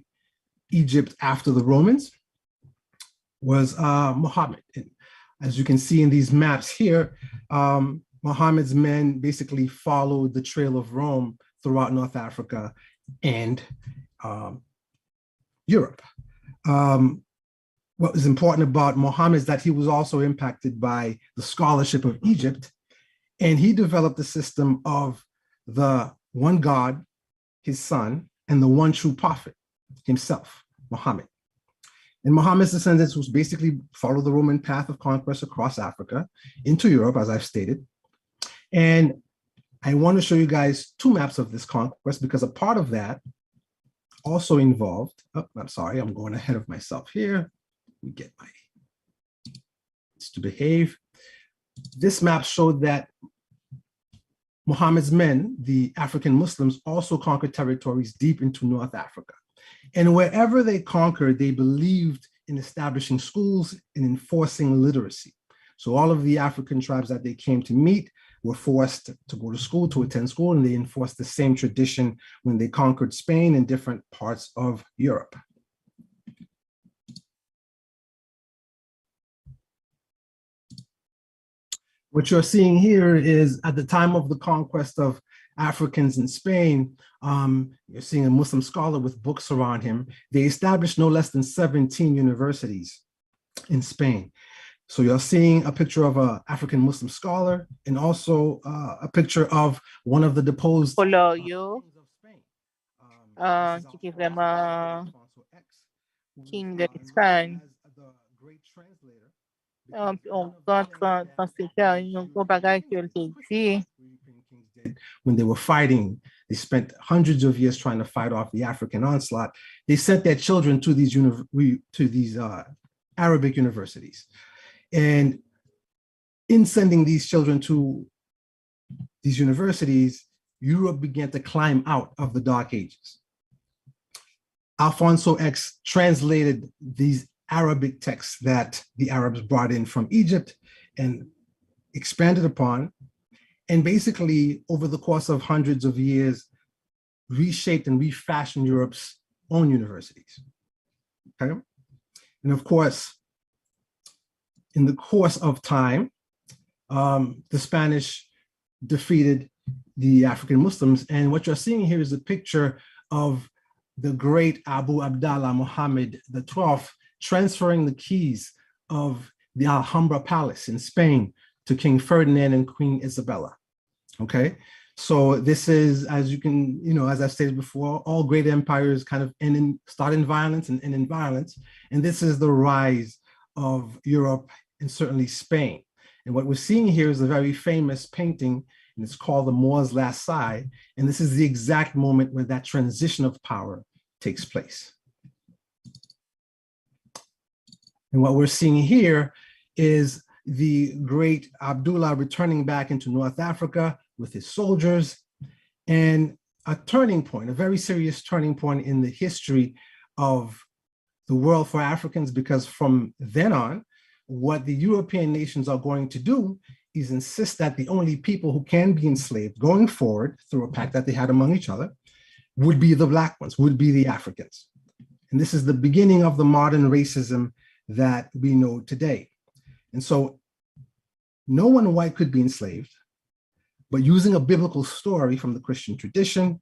Egypt after the Romans was Muhammad. And as you can see in these maps here, Muhammad's men basically followed the trail of Rome throughout North Africa and Europe. What was important about Muhammad is that he was also impacted by the scholarship of Egypt, and he developed a system of the one God, his son, and the one true prophet himself, Muhammad. And Muhammad's descendants was basically follow the Roman path of conquest across Africa into Europe, as I've stated. And I want to show you guys two maps of this conquest because a part of that also involved, oh, I'm sorry, I'm going ahead of myself here. Let me get my, to behave. This map showed that Muhammad's men, the African Muslims, also conquered territories deep into North Africa. And wherever they conquered, they believed in establishing schools and enforcing literacy. So all of the African tribes that they came to meet were forced to go to school, to attend school, and they enforced the same tradition when they conquered Spain and different parts of Europe. What you're seeing here is at the time of the conquest of Africans in Spain, you're seeing a Muslim scholar with books around him. They established no less than 17 universities in Spain. So you're seeing a picture of an African Muslim scholar and also a picture of one of the deposed kings of Spain. qui était vraiment king known d'Espagne. as the great translator. On translateur, un gros bagage que dit. When they were fighting, they spent hundreds of years trying to fight off the African onslaught. They sent their children to these Arabic universities. And in sending these children to these universities, Europe began to climb out of the Dark Ages. Alfonso X translated these Arabic texts that the Arabs brought in from Egypt and expanded upon, and basically over the course of hundreds of years, reshaped and refashioned Europe's own universities. Okay? And of course, in the course of time, the Spanish defeated the African Muslims. And what you're seeing here is a picture of the great Abu Abdallah Muhammad XII transferring the keys of the Alhambra Palace in Spain to King Ferdinand and Queen Isabella. Okay, so this is, as you can, as I've stated before, all great empires kind of start in violence and end in violence. And this is the rise of Europe and certainly Spain. And what we're seeing here is a very famous painting, and it's called The Moor's Last Sigh. And this is the exact moment when that transition of power takes place. And what we're seeing here is the great Abdullah returning back into North Africa with his soldiers, and a turning point, a very serious turning point in the history of the world for Africans, because from then on, what the European nations are going to do is insist that the only people who can be enslaved going forward through a pact that they had among each other would be the Black ones, would be the Africans. And this is the beginning of the modern racism that we know today. And so no one white could be enslaved, but using a biblical story from the Christian tradition,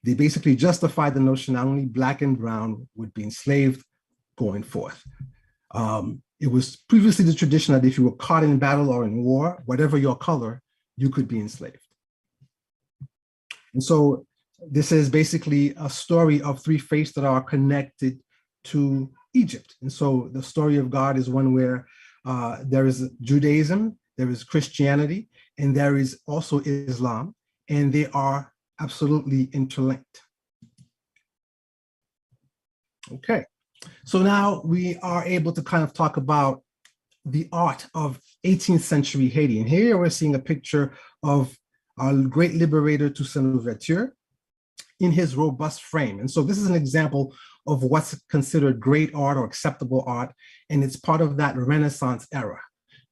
they basically justified the notion that only Black and brown would be enslaved going forth. It was previously the tradition that if you were caught in battle or in war, whatever your color, you could be enslaved. And so this is basically a story of three faiths that are connected to Egypt. And so the story of God is one where there is Judaism, there is Christianity, and there is also Islam, and they are absolutely interlinked. Okay, so now we are able to kind of talk about the art of 18th century Haiti. And here we're seeing a picture of our great liberator Toussaint Louverture in his robust frame. And so this is an example of what's considered great art or acceptable art, and it's part of that Renaissance era.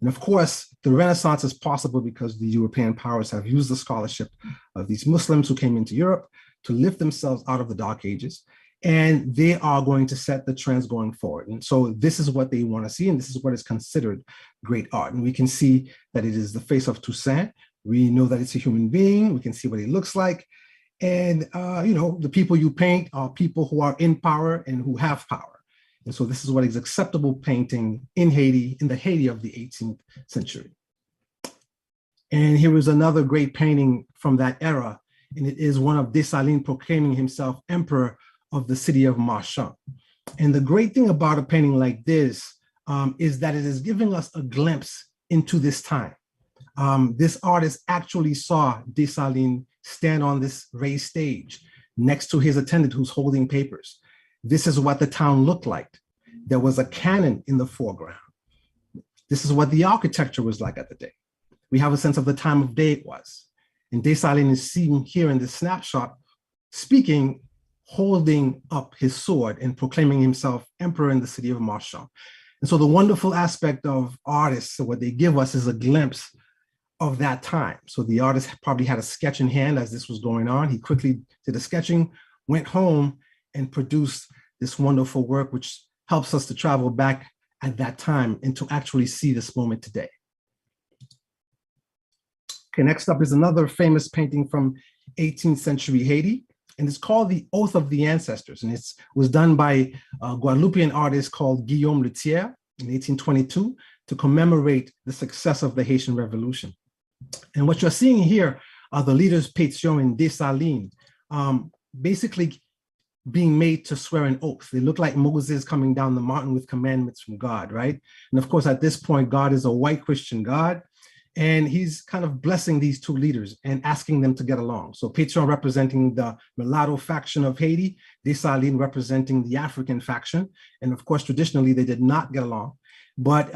And of course, the Renaissance is possible because the European powers have used the scholarship of these Muslims who came into Europe to lift themselves out of the Dark Ages, and they are going to set the trends going forward. And so this is what they want to see, and this is what is considered great art. And we can see that it is the face of Toussaint. We know that it's a human being. We can see what he looks like. And, the people you paint are people who are in power and who have power. And so this is what is acceptable painting in Haiti, in the Haiti of the 18th century. And here is another great painting from that era. And it is one of Dessalines proclaiming himself emperor of the city of Marchand. And the great thing about a painting like this is that it is giving us a glimpse into this time. This artist actually saw Dessalines stand on this raised stage next to his attendant who's holding papers. This is what the town looked like. There was a cannon in the foreground. This is what the architecture was like at the day. We have a sense of the time of day it was. And Dessalines is seen here in this snapshot, speaking, holding up his sword and proclaiming himself emperor in the city of Marchand. And so the wonderful aspect of artists, so what they give us is a glimpse of that time. So the artist probably had a sketch in hand as this was going on. He quickly did the sketching, went home, and produced this wonderful work, which helps us to travel back at that time and to actually see this moment today. Okay, next up is another famous painting from 18th century Haiti, and it's called The Oath of the Ancestors, and it was done by a Guadeloupean artist called Guillaume Luthier in 1822 to commemorate the success of the Haitian Revolution. And what you're seeing here are the leaders Pétion and Dessalines, basically being made to swear an oath. They look like Moses coming down the mountain with commandments from God, right? And of course, at this point, God is a white Christian God, and he's kind of blessing these two leaders and asking them to get along. So Pétion representing the mulatto faction of Haiti, Dessalines representing the African faction. And of course, traditionally, they did not get along. But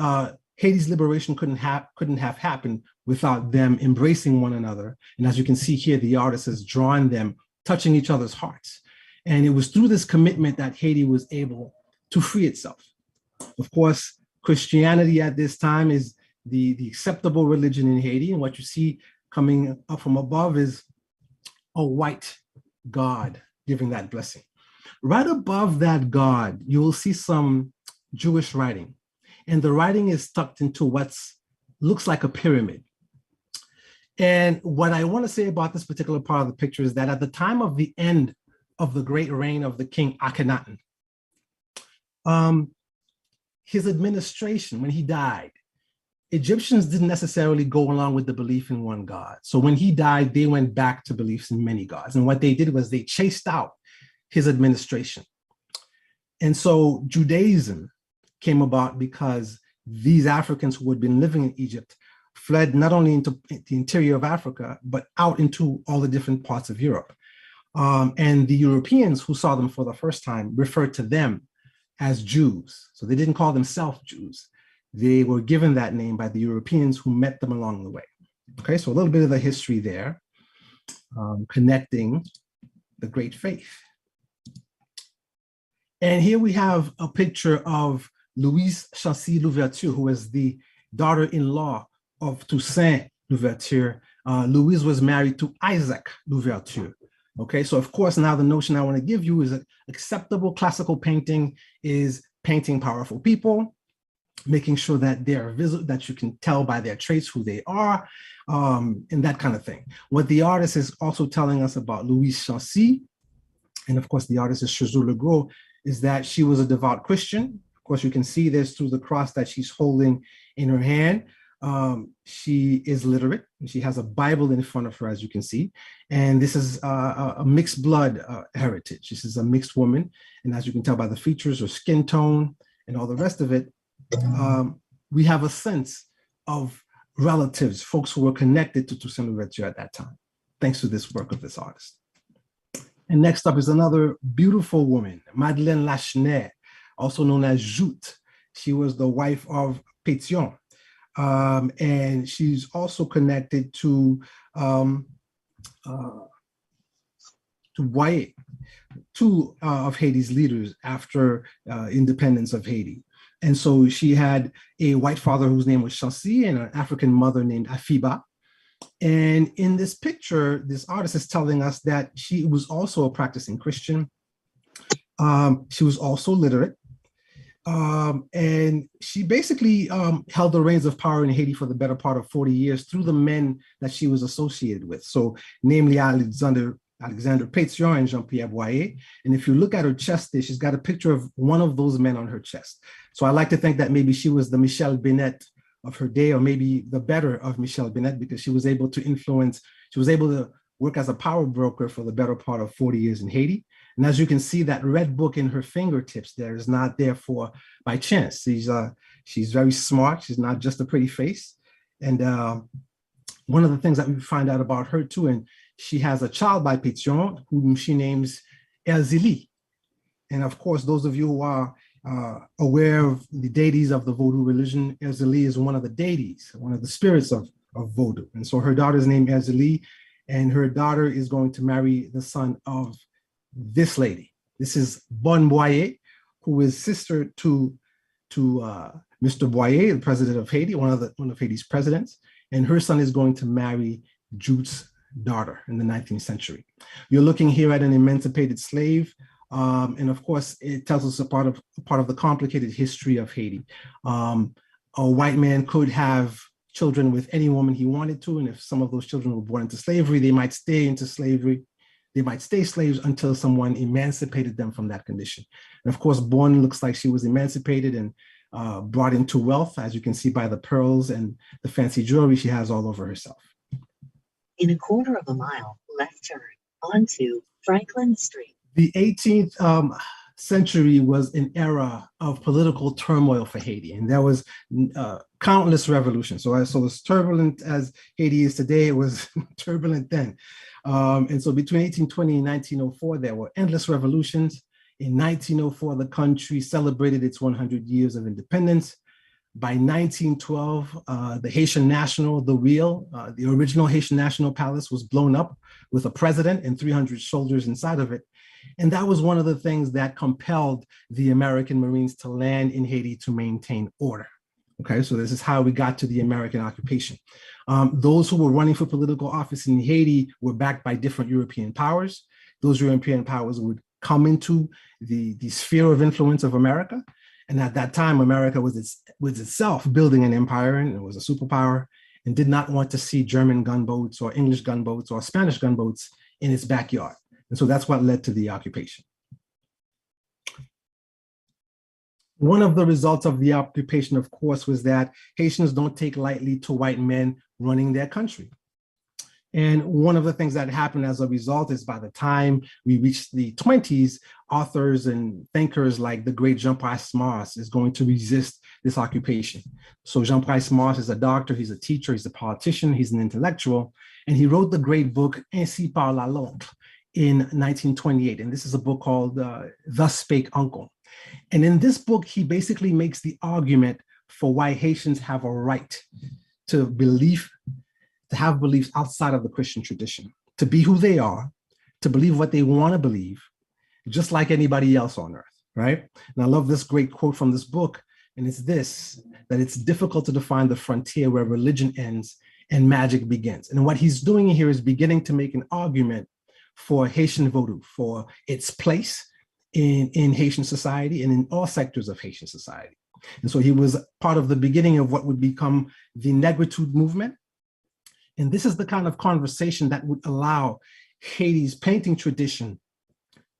Haiti's liberation couldn't have happened without them embracing one another. And as you can see here, the artist has drawn them touching each other's hearts. And it was through this commitment that Haiti was able to free itself. Of course, Christianity at this time is the acceptable religion in Haiti. And what you see coming up from above is a white God giving that blessing. Right above that God, you will see some Jewish writing. And the writing is tucked into what looks like a pyramid. And what I want to say about this particular part of the picture is that at the time of the end of the great reign of the king Akhenaten, his administration, when he died, Egyptians didn't necessarily go along with the belief in one God. So when he died, they went back to beliefs in many gods. And what they did was they chased out his administration. And so Judaism came about because these Africans who had been living in Egypt fled not only into the interior of Africa, but out into all the different parts of Europe. And the Europeans who saw them for the first time referred to them as Jews. So they didn't call themselves Jews. They were given that name by the Europeans who met them along the way. Okay, so a little bit of the history there, connecting the great faith. And here we have a picture of Louise Chancy Louverture, who was the daughter-in-law of Toussaint Louverture. Louise was married to Isaac Louverture. Okay, so of course, now the notion I want to give you is that acceptable classical painting is painting powerful people, making sure that they're visible, that you can tell by their traits who they are, and that kind of thing. What the artist is also telling us about Louise Chancy, and of course the artist is Chazot Legros, is that she was a devout Christian. Of course, you can see this through the cross that she's holding in her hand. She is literate, and she has a Bible in front of her, as you can see. And this is a mixed blood heritage. This is a mixed woman. And as you can tell by the features, her skin tone, and all the rest of it, we have a sense of relatives, folks who were connected to Toussaint Louverture at that time, thanks to this work of this artist. And next up is another beautiful woman, Madeleine Lachenay, also known as Joute. She was the wife of Pétion. And she's also connected to Boyer, two of Haiti's leaders after independence of Haiti. And so she had a white father whose name was Chancy and an African mother named Afiba. And in this picture, this artist is telling us that she was also a practicing Christian. She was also literate. And she basically held the reins of power in Haiti for the better part of 40 years through the men that she was associated with. So namely Alexander Pétion and Jean-Pierre Boyer. And if you look at her chest there, she's got a picture of one of those men on her chest. So I like to think that maybe she was the Michel Binet of her day, or maybe the better of Michel Binet, because she was able to influence, she was able to work as a power broker for the better part of 40 years in Haiti. And as you can see, that red book in her fingertips there is not there by chance. She's very smart. She's not just a pretty face. And one of the things that we find out about her too, and she has a child by Pétion, whom she names Erzélie. And of course, those of you who are aware of the deities of the Vodou religion, Erzélie is one of the deities, one of the spirits of Vodou. And so her daughter is named Erzélie, and her daughter is going to marry the son of this lady. This is Bonne Boyer, who is sister to Mr. Boyer, the president of Haiti, one of Haiti's presidents. And her son is going to marry Joute's daughter in the 19th century. You're looking here at an emancipated slave. And of course, it tells us a part of the complicated history of Haiti. A white man could have children with any woman he wanted to. And if some of those children were born into slavery, they might stay into slavery. They might stay slaves until someone emancipated them from that condition. And of course, Born looks like she was emancipated and brought into wealth, as you can see by the pearls and the fancy jewelry she has all over herself. In a quarter of a mile, left turn onto Franklin Street. The 18th century was an era of political turmoil for Haiti, and there was countless revolutions. So as turbulent as Haiti is today, it was turbulent then. And so between 1820 and 1904, there were endless revolutions. In 1904, the country celebrated its 100 years of independence. By 1912, the Haitian National, the original Haitian National Palace was blown up with a president and 300 soldiers inside of it. And that was one of the things that compelled the American Marines to land in Haiti to maintain order. Okay, so this is how we got to the American occupation. Those who were running for political office in Haiti were backed by different European powers. Those European powers would come into the sphere of influence of America. And at that time, America was itself building an empire, and it was a superpower, and did not want to see German gunboats or English gunboats or Spanish gunboats in its backyard. And so that's what led to the occupation. One of the results of the occupation, of course, was that Haitians don't take lightly to white men running their country. And one of the things that happened as a result is by the time we reach the 20s, authors and thinkers like the great Jean-Price Mars is going to resist this occupation. So Jean-Price Mars is a doctor, he's a teacher, he's a politician, he's an intellectual, and he wrote the great book Ainsi parla l'oncle in 1928. And this is a book called Thus Spake Uncle. And in this book, he basically makes the argument for why Haitians have a right to have beliefs outside of the Christian tradition, to be who they are, to believe what they want to believe, just like anybody else on earth, right? And I love this great quote from this book, and it's this, that it's difficult to define the frontier where religion ends and magic begins. And what he's doing here is beginning to make an argument for Haitian voodoo, for its place in Haitian society and in all sectors of Haitian society. And so he was part of the beginning of what would become the Negritude movement. And this is the kind of conversation that would allow Haiti's painting tradition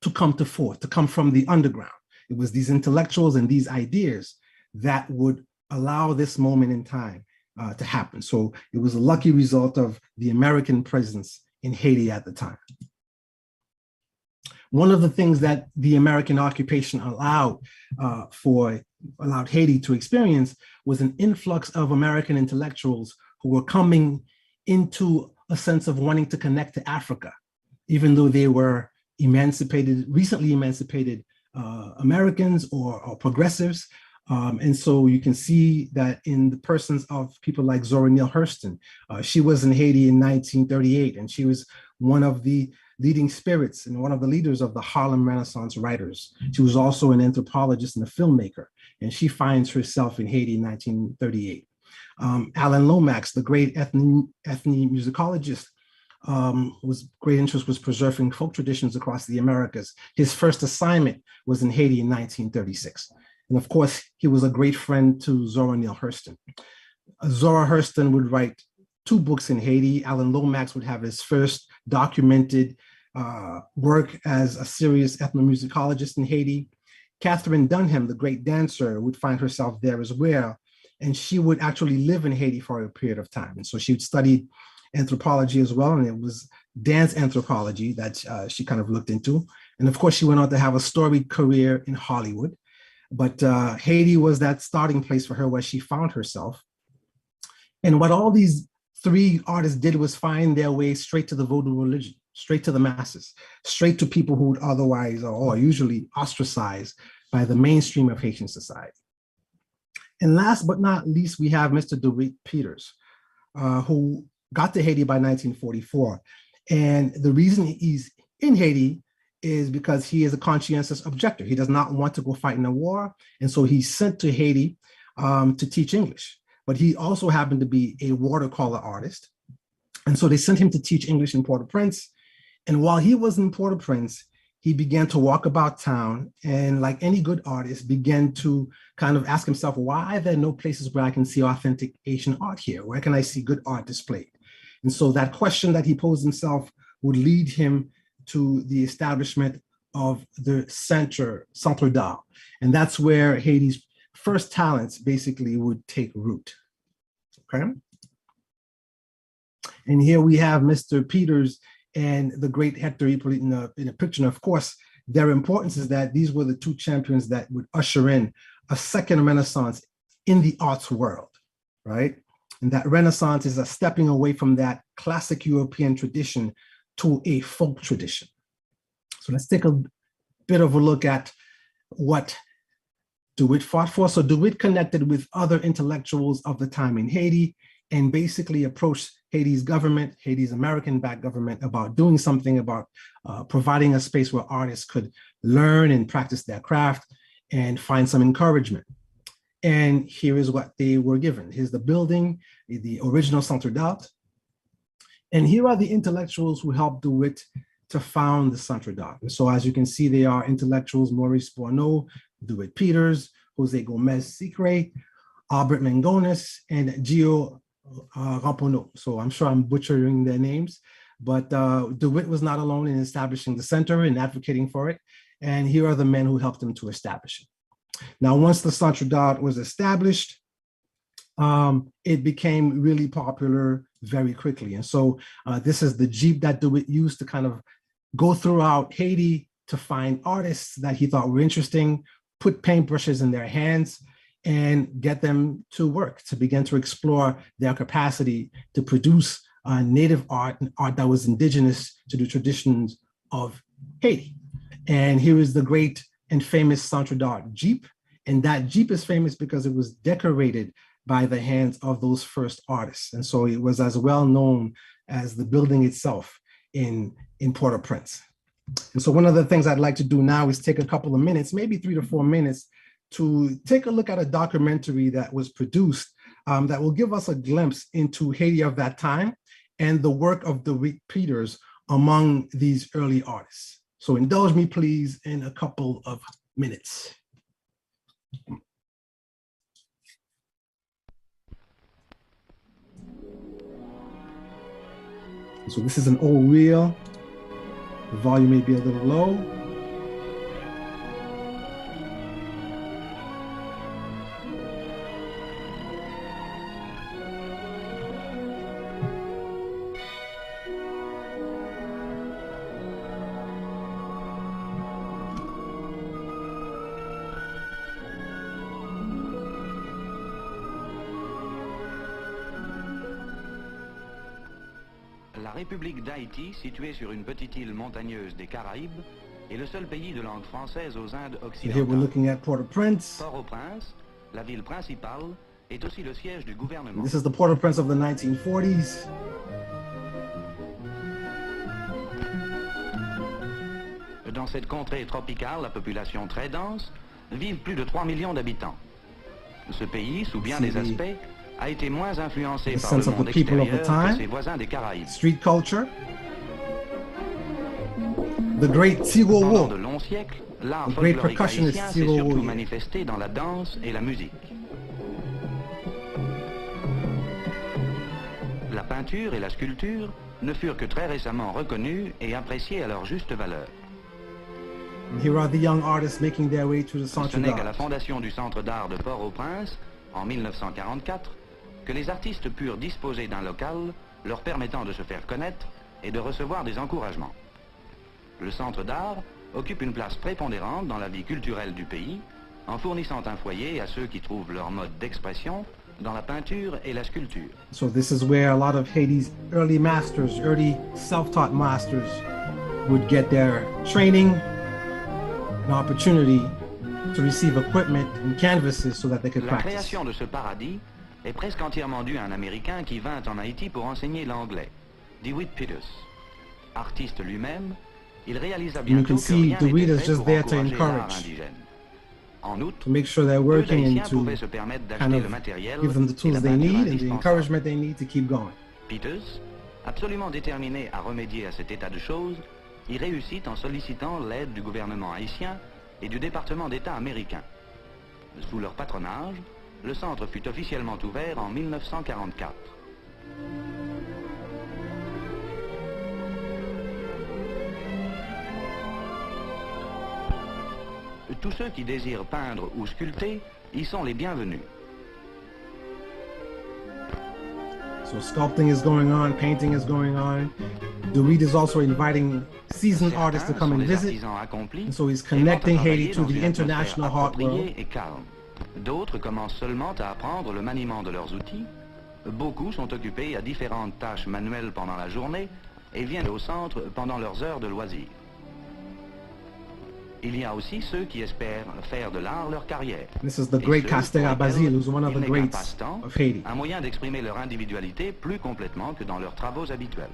to come to forth, to come from the underground. It was these intellectuals and these ideas that would allow this moment in time to happen. So it was a lucky result of the American presence in Haiti at the time. One of the things that the American occupation allowed Haiti to experience was an influx of American intellectuals who were coming into a sense of wanting to connect to Africa, even though they were recently emancipated Americans or progressives. And so you can see that in the persons of people like Zora Neale Hurston. She was in Haiti in 1938, and she was one of the leading spirits and one of the leaders of the Harlem Renaissance writers. She was also an anthropologist and a filmmaker, and she finds herself in Haiti in 1938. Alan Lomax, the great ethnomusicologist, great interest was preserving folk traditions across the Americas. His first assignment was in Haiti in 1936. And of course, he was a great friend to Zora Neale Hurston. Zora Hurston would write 2 books in Haiti. Alan Lomax would have his first documented work as a serious ethnomusicologist in Haiti. Catherine Dunham, the great dancer, would find herself there as well. And she would actually live in Haiti for a period of time. And so she would study anthropology as well. And it was dance anthropology that she kind of looked into. And of course, she went on to have a storied career in Hollywood. But Haiti was that starting place for her where she found herself. And what all these 3 artists did was find their way straight to the Vodou religion, straight to the masses, straight to people who would otherwise or usually ostracized by the mainstream of Haitian society. And last but not least, we have Mr. DeWitt Peters, who got to Haiti by 1944. And the reason he's in Haiti is because he is a conscientious objector. He does not want to go fight in a war. And so he's sent to Haiti to teach English. But he also happened to be a watercolor artist. And so they sent him to teach English in Port-au-Prince. And while he was in Port-au-Prince, he began to walk about town and, like any good artist, began to kind of ask himself, why are there no places where I can see authentic Asian art here? Where can I see good art displayed? And so that question that he posed himself would lead him to the establishment of the Centre d'Art. And that's where Haiti's first talents basically would take root, okay? And here we have Mr. Peters and the great Hector Hippolyte in a picture. And of course, their importance is that these were the two champions that would usher in a second renaissance in the arts world, right? And that renaissance is a stepping away from that classic European tradition to a folk tradition. So let's take a bit of a look at what DeWitt fought for. So DeWitt connected with other intellectuals of the time in Haiti and basically approached Haiti's government, Haiti's American-backed government, about doing something about providing a space where artists could learn and practice their craft and find some encouragement. And here is what they were given. Here's the building, the original Centre d'Art. And here are the intellectuals who helped DeWitt to found the Centre d'Art. And so as you can see, they are intellectuals Maurice Bourneau, DeWitt Peters, Jose Gomez Sicre, Albert Mangones, and Gio Ramponeau. So I'm sure I'm butchering their names, but DeWitt was not alone in establishing the center and advocating for it. And here are the men who helped him to establish it. Now, once the Centre d'Art was established, it became really popular very quickly. And so this is the Jeep that DeWitt used to kind of go throughout Haiti to find artists that he thought were interesting, put paintbrushes in their hands, and get them to work, to begin to explore their capacity to produce native art and art that was indigenous to the traditions of Haiti. And here is the great and famous Centre d'Art Jeep. And that Jeep is famous because it was decorated by the hands of those first artists. And so it was as well known as the building itself in Port-au-Prince. And so one of the things I'd like to do now is take a couple of minutes, maybe 3 to 4 minutes, to take a look at a documentary that was produced that will give us a glimpse into Haiti of that time and the work of DeWitt Peters among these early artists. So indulge me, please, in a couple of minutes. So this is an old reel. The volume may be a little low. La République d'Haïti, située sur une petite île montagneuse des Caraïbes, est le seul pays de langue française aux Indes occidentales. Here we're looking at Port-au-Prince. Port-au-Prince, la ville principale, est aussi le siège du gouvernement. This is the Port-au-Prince of the 1940s. Dans cette contrée tropicale, la population très dense, vivent plus de 3 millions d'habitants. Ce pays, sous bien des aspects, a été moins influencé par le monde extérieur que ses voisins des Caraïbes. Street culture. The great Tigo Pendant de longs siècles, l'art folklorique haïtien s'est Tigo surtout manifesté dans la danse et la musique. La peinture et la sculpture ne furent que très récemment reconnues et appréciées à leur juste valeur. Here are the young artists making their way to the Ce Centre n'est qu'à la d'Art. fondation du Centre d'Art de Port-au-Prince, en 1944, que les artistes purent disposer d'un local leur permettant de se faire connaître et de recevoir des encouragements. Le Centre d'Art occupe une place prépondérante dans la vie culturelle du pays, en fournissant un foyer à ceux qui trouvent leur mode d'expression dans la peinture et la sculpture. So this is where a lot of Haiti's early masters, early self-taught masters would get their training, an opportunity to receive equipment and canvases so that they could La practice. création de ce paradis est presque entièrement due à un Américain qui vint en Haïti pour enseigner l'anglais, DeWitt Peters. Artiste lui-même, il réalisa And you bientôt can que see rien DeWitt n'était is fait just pour there to encourager l'art encourage, indigène. En outre, to make sure they're peu working and d'Haïtiens to pouvaient se permettre kind d'acheter le of matériel give them the et tools la they peinture need and the indispensable. encouragement they need to keep going. Peters, absolument déterminé à remédier à cet état de choses, y réussit en sollicitant l'aide du gouvernement haïtien et du département d'État américain. Sous leur patronage, le centre fut officiellement ouvert en 1944. Tous ceux qui désirent peindre ou sculpter y sont les bienvenus. So sculpting is going on, painting is going on. DeWitt is also inviting seasoned artists to come and visit. And so he's connecting Haiti to the international art world. D'autres commencent seulement à apprendre le maniement de leurs outils. Beaucoup sont occupés à différentes tâches manuelles pendant la journée et viennent au centre pendant leurs heures de loisirs. Il y a aussi ceux qui espèrent faire de l'art leur carrière. This is the great Castel Basile, who's one of the greats of Haiti. Un moyen d'exprimer leur individualité plus complètement que dans leurs travaux habituels.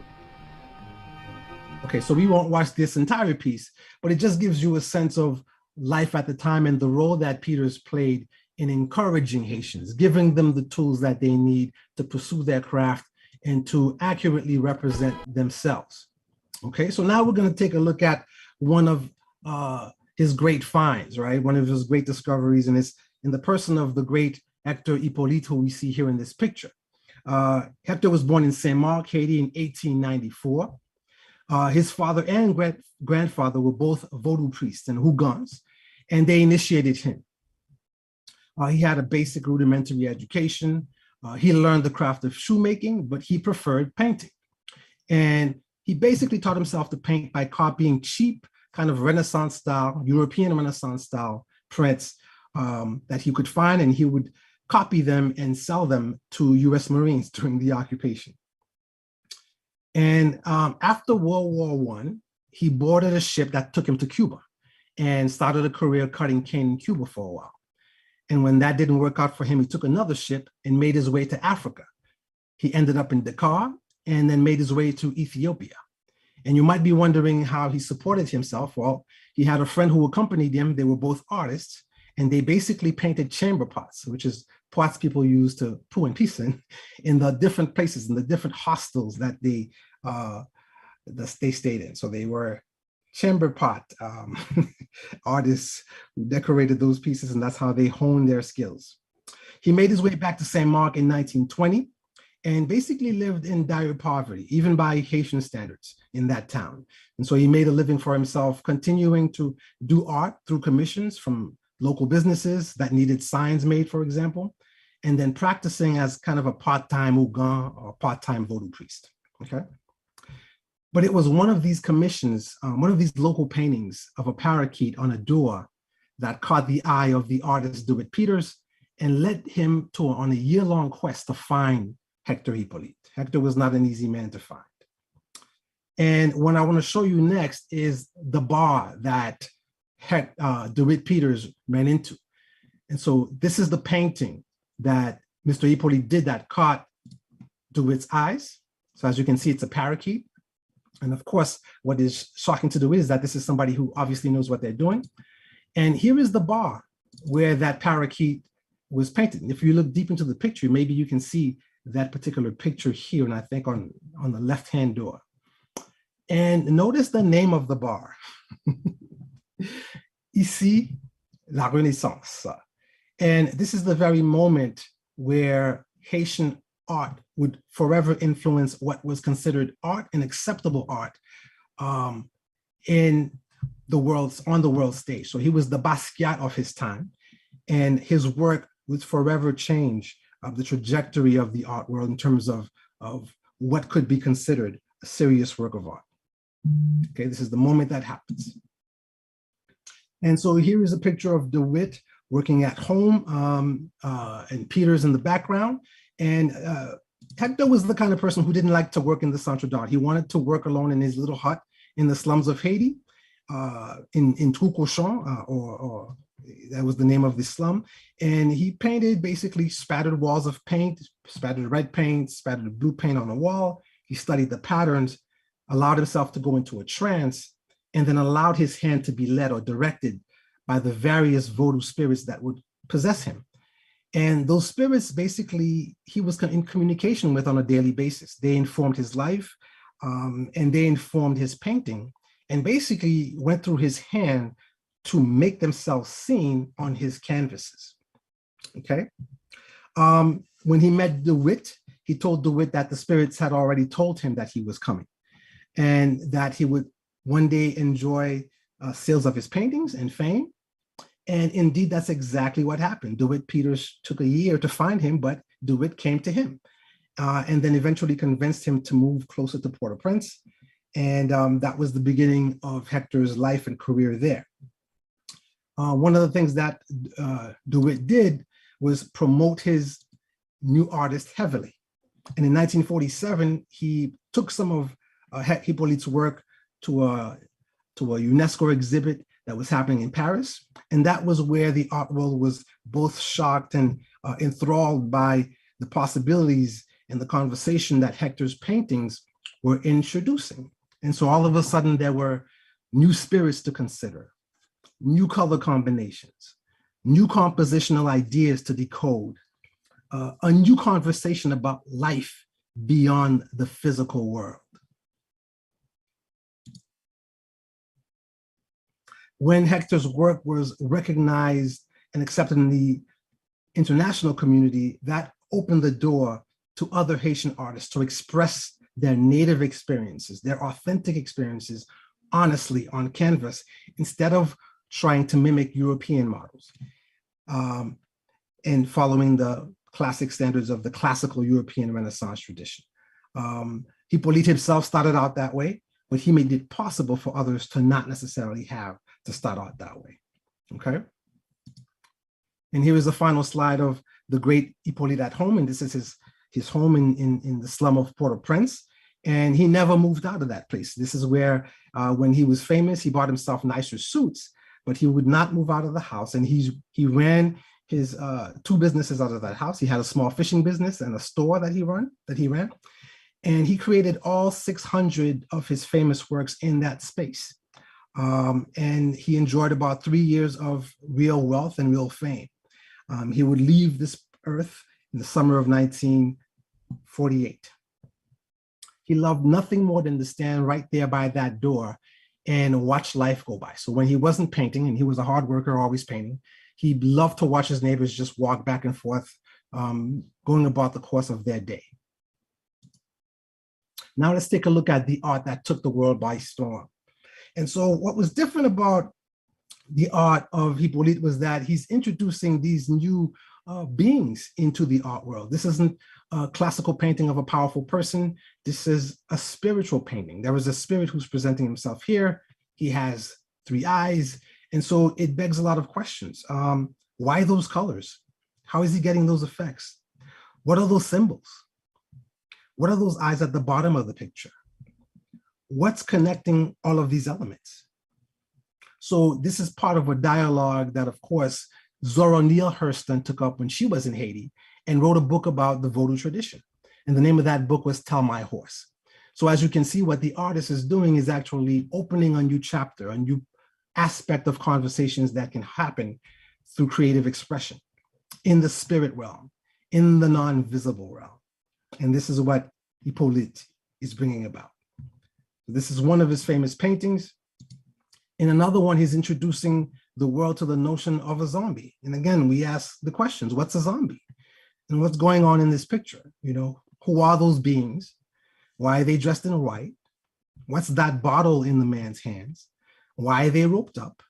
Okay, so we won't watch this entire piece, but it just gives you a sense of life at the time and the role that Peters played in encouraging Haitians, giving them the tools that they need to pursue their craft and to accurately represent themselves. Okay, so now we're going to take a look at one of his great finds, right? One of his great discoveries, and it's in the person of the great Hector Hippolyte, who we see here in this picture. Hector was born in Saint-Marc, Haiti in 1894. His father and grandfather were both Vodou priests and Hougans, and they initiated him. He had a basic rudimentary education. He learned the craft of shoemaking, but he preferred painting. And he basically taught himself to paint by copying cheap kind of Renaissance style, European Renaissance style prints that he could find, and he would copy them and sell them to US Marines during the occupation. And after World War I, he boarded a ship that took him to Cuba and started a career cutting cane in Cuba for a while. And when that didn't work out for him, he took another ship and made his way to Africa. He ended up in Dakar and then made his way to Ethiopia. And you might be wondering how he supported himself. Well, he had a friend who accompanied him. They were both artists, and they basically painted chamber pots, which is pots people use to poo and piss in the different places, in the different hostels that they stayed in. So they were chamber pot artists who decorated those pieces, and that's how they honed their skills. He made his way back to Saint Marc in 1920 and basically lived in dire poverty, even by Haitian standards, in that town. And so he made a living for himself, continuing to do art through commissions from local businesses that needed signs made, for example, and then practicing as kind of a part-time Ougan or part-time Vodou priest, okay? But it was one of these commissions, one of these local paintings of a parakeet on a door that caught the eye of the artist DeWitt Peters and led him on a year-long quest to find Hector Hippolyte. Hector was not an easy man to find. And what I want to show you next is the bar that DeWitt Peters ran into. And so this is the painting that Mr. Hippolyte did that caught DeWitt's eyes. So as you can see, it's a parakeet. And of course, what is shocking to DeWitt is that this is somebody who obviously knows what they're doing. And here is the bar where that parakeet was painted. And if you look deep into the picture, maybe you can see that particular picture here, and I think on the left-hand door. And notice the name of the bar. Ici, la Renaissance. And this is the very moment where Haitian art would forever influence what was considered art and acceptable art on the world stage. So he was the Basquiat of his time, and his work would forever change the trajectory of the art world in terms of what could be considered a serious work of art. Okay, this is the moment that happens. And so here is a picture of DeWitt working at home and Peters in the background. And Hector was the kind of person who didn't like to work in the Centre d'Art. He wanted to work alone in his little hut in the slums of Haiti, in Trou-Cochon, or that was the name of the slum. And he painted basically spattered walls of paint, spattered red paint, spattered blue paint on the wall. He studied the patterns, allowed himself to go into a trance, and then allowed his hand to be led or directed by the various Vodou spirits that would possess him. And those spirits, basically, he was in communication with on a daily basis. They informed his life, and they informed his painting. and basically went through his hand to make themselves seen on his canvases. Okay. When he met DeWitt, he told DeWitt that the spirits had already told him that he was coming and that he would one day enjoy sales of his paintings and fame. And indeed, that's exactly what happened. DeWitt Peters took a year to find him, but DeWitt came to him and then eventually convinced him to move closer to Port-au-Prince. And that was the beginning of Hector's life and career there. One of the things that DeWitt did was promote his new artist heavily. And in 1947, he took some of Hippolyte's work to a UNESCO exhibit that was happening in Paris. And that was where the art world was both shocked and enthralled by the possibilities and the conversation that Hector's paintings were introducing. And so all of a sudden there were new spirits to consider, new color combinations, new compositional ideas to decode, a new conversation about life beyond the physical world. When Hector's work was recognized and accepted in the international community, that opened the door to other Haitian artists to express their native experiences, their authentic experiences, honestly on canvas, instead of trying to mimic European models and following the classic standards of the classical European Renaissance tradition. Hippolyte himself started out that way, but he made it possible for others to not necessarily have to start out that way, okay? And here is the final slide of the great Hippolyte at home, and this is his home in the slum of Port-au-Prince, and he never moved out of that place. This is where, when he was famous, he bought himself nicer suits, but he would not move out of the house, and he ran his two businesses out of that house. He had a small fishing business and a store that he ran, and he created all 600 of his famous works in that space. And he enjoyed about 3 years of real wealth and real fame. He would leave this earth in the summer of 1948. He loved nothing more than to stand right there by that door and watch life go by. So when he wasn't painting, and he was a hard worker, always painting, he loved to watch his neighbors just walk back and forth, going about the course of their day. Now let's take a look at the art that took the world by storm. And so what was different about the art of Hippolyte was that he's introducing these new beings into the art world. This isn't a classical painting of a powerful person. This is a spiritual painting. There is a spirit who's presenting himself here. He has 3 eyes. And so it begs a lot of questions. Why those colors? How is he getting those effects? What are those symbols? What are those eyes at the bottom of the picture? What's connecting all of these elements? So this is part of a dialogue that, of course, Zora Neale Hurston took up when she was in Haiti and wrote a book about the Vodou tradition. And the name of that book was Tell My Horse. So as you can see, what the artist is doing is actually opening a new chapter, a new aspect of conversations that can happen through creative expression in the spirit realm, in the non-visible realm. And this is what Hippolyte is bringing about. This is one of his famous paintings. In another one, he's introducing the world to the notion of a zombie. And again, we ask the questions, what's a zombie? And what's going on in this picture? You know, who are those beings? Why are they dressed in white? What's that bottle in the man's hands? Why are they roped up?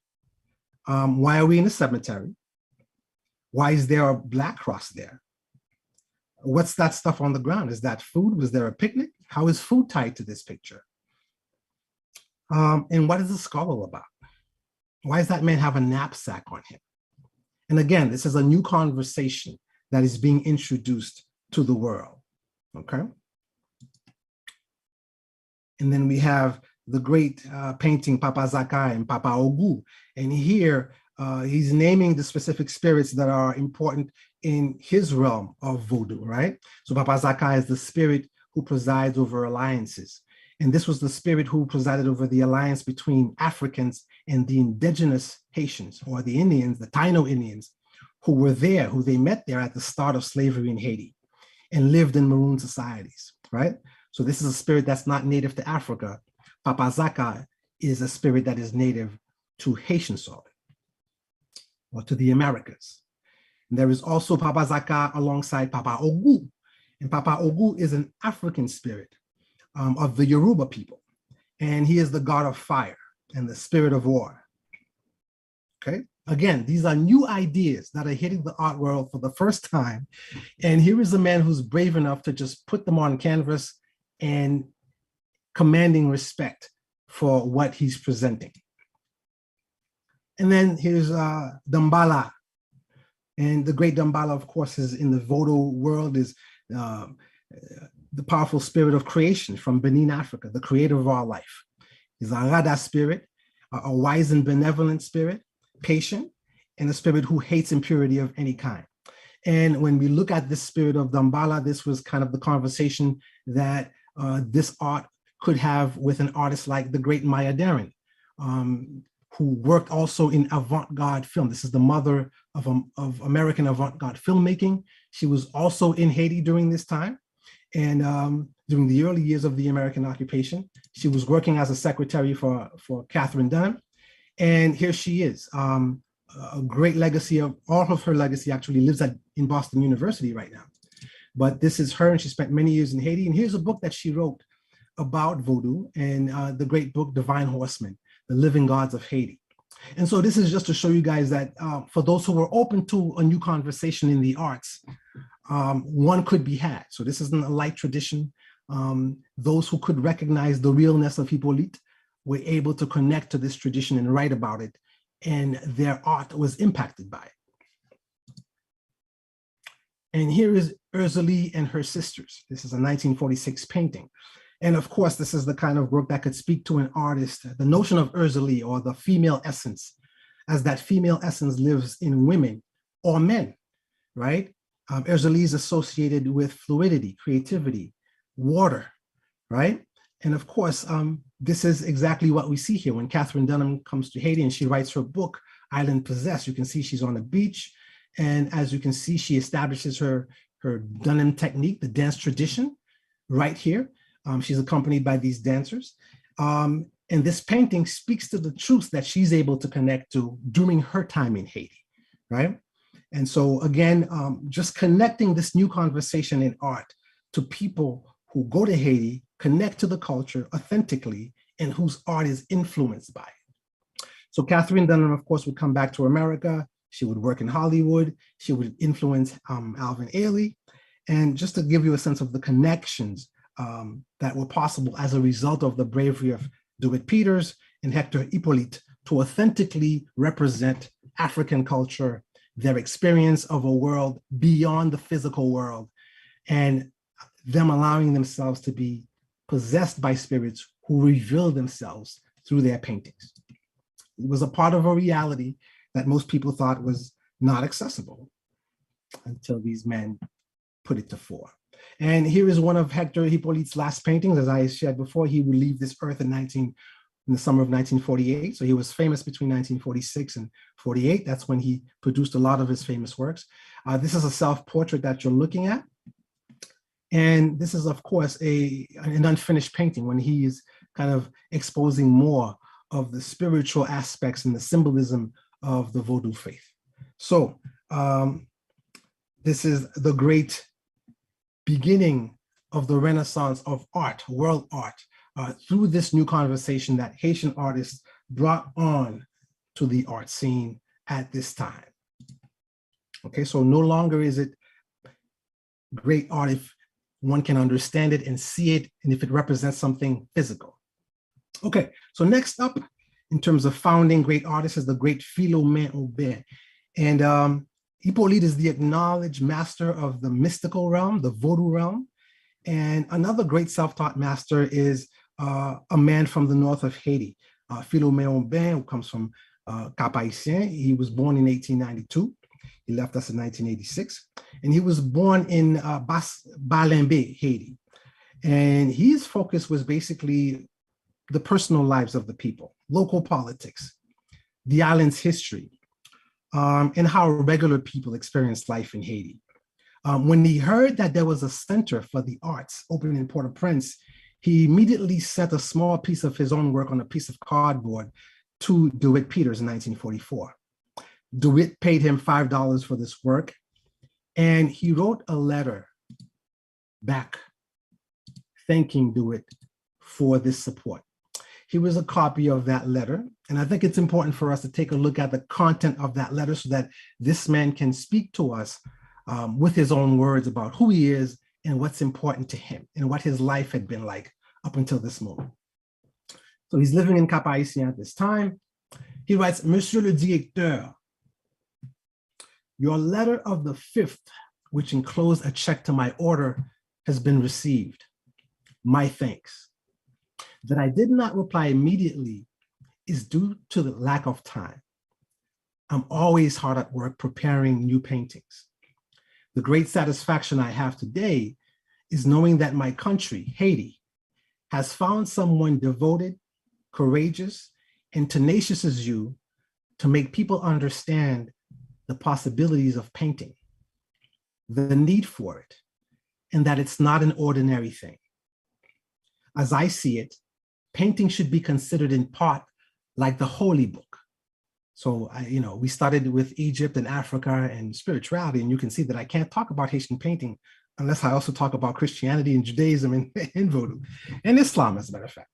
Why are we in a cemetery? Why is there a black cross there? What's that stuff on the ground? Is that food? Was there a picnic? How is food tied to this picture? And what is the skull all about? Why does that man have a knapsack on him? And again, this is a new conversation that is being introduced to the world, okay? And then we have the great painting Papa Zakai and Papa Ogu. And here, he's naming the specific spirits that are important in his realm of voodoo, right? So Papa Zakai is the spirit who presides over alliances. And this was the spirit who presided over the alliance between Africans and the indigenous Haitians, or the Indians, the Taino Indians, who were there, who they met there at the start of slavery in Haiti and lived in maroon societies, right? So this is a spirit that's not native to Africa. Papa Zaka is a spirit that is native to Haitian soil or to the Americas. And there is also Papa Zaka alongside Papa Ogu. And Papa Ogu is an African spirit of the Yoruba people. And he is the god of fire and the spirit of war. Okay. Again, these are new ideas that are hitting the art world for the first time. And here is a man who's brave enough to just put them on canvas and commanding respect for what he's presenting. And then here's Dambala. And the great Dambala, of course, is in the Vodou world, is the powerful spirit of creation from Benin, Africa, the creator of all life. He's a Rada spirit, a wise and benevolent spirit, patient, and a spirit who hates impurity of any kind. And when we look at this spirit of Dambala, this was kind of the conversation that this art could have with an artist like the great Maya Deren, who worked also in avant-garde film. This is the mother of American avant-garde filmmaking. She was also in Haiti during this time. And during the early years of the American occupation, she was working as a secretary for Catherine Dunham. And here she is. A great legacy of all of her legacy actually lives in Boston University right now. But this is her, and she spent many years in Haiti. And here's a book that she wrote about Vodou, and the great book, Divine Horsemen, The Living Gods of Haiti. And so this is just to show you guys that for those who are open to a new conversation in the arts, one could be had. So this isn't a light tradition. Those who could recognize the realness of Hippolyte were able to connect to this tradition and write about it, and their art was impacted by it. And here is Erzulie and her sisters. This is a 1946 painting. And of course, this is the kind of work that could speak to an artist, the notion of Erzulie, or the female essence, as that female essence lives in women or men, right? Erzulie is associated with fluidity, creativity, water, right? And of course, this is exactly what we see here when Catherine Dunham comes to Haiti and she writes her book, Island Possessed. You can see she's on the beach. And as you can see, she establishes her Dunham technique, the dance tradition, right here. She's accompanied by these dancers. And this painting speaks to the truths that she's able to connect to during her time in Haiti, right? And so again, just connecting this new conversation in art to people who go to Haiti, connect to the culture authentically, and whose art is influenced by it. So Catherine Dunham, of course, would come back to America. She would work in Hollywood. She would influence Alvin Ailey. And just to give you a sense of the connections that were possible as a result of the bravery of DeWitt Peters and Hector Hippolyte to authentically represent African culture, their experience of a world beyond the physical world, and them allowing themselves to be possessed by spirits who reveal themselves through their paintings. It was a part of a reality that most people thought was not accessible until these men put it to fore. And here is one of Hector Hippolyte's last paintings. As I shared before, he would leave this earth in the summer of 1948. So he was famous between 1946 and 48. That's when he produced a lot of his famous works. This is a self-portrait that you're looking at. And this is, of course, an unfinished painting when he is kind of exposing more of the spiritual aspects and the symbolism of the Vodou faith. So this is the great beginning of the Renaissance of art, world art, through this new conversation that Haitian artists brought on to the art scene at this time. Okay, so no longer is it great art if one can understand it and see it, and if it represents something physical. Okay, so next up, in terms of founding great artists, is the great Philomène Aubert. And Hippolyte is the acknowledged master of the mystical realm, the Vodou realm. And another great self-taught master is a man from the north of Haiti, Philomène Aubert, who comes from Cap Haïtien. He was born in 1892. He left us in 1986. And he was born in Balembe, Haiti. And his focus was basically the personal lives of the people, local politics, the island's history, and how regular people experienced life in Haiti. When he heard that there was a center for the arts open in Port-au-Prince, he immediately sent a small piece of his own work on a piece of cardboard to DeWitt Peters in 1944. DeWitt paid him $5 for this work, and he wrote a letter back thanking DeWitt for this support. Here was a copy of that letter, and I think it's important for us to take a look at the content of that letter so that this man can speak to us with his own words about who he is and what's important to him and what his life had been like up until this moment. So he's living in Cap Haïtien at this time. He writes, Monsieur le Directeur, your letter of the 5th, which enclosed a check to my order, has been received. My thanks. That I did not reply immediately is due to the lack of time. I'm always hard at work preparing new paintings. The great satisfaction I have today is knowing that my country, Haiti, has found someone devoted, courageous, and tenacious as you to make people understand the possibilities of painting, the need for it, and that it's not an ordinary thing. As I see it, painting should be considered in part like the holy book. So, we started with Egypt and Africa and spirituality, and you can see that I can't talk about Haitian painting unless I also talk about Christianity and Judaism and Vodou and Islam, as a matter of fact.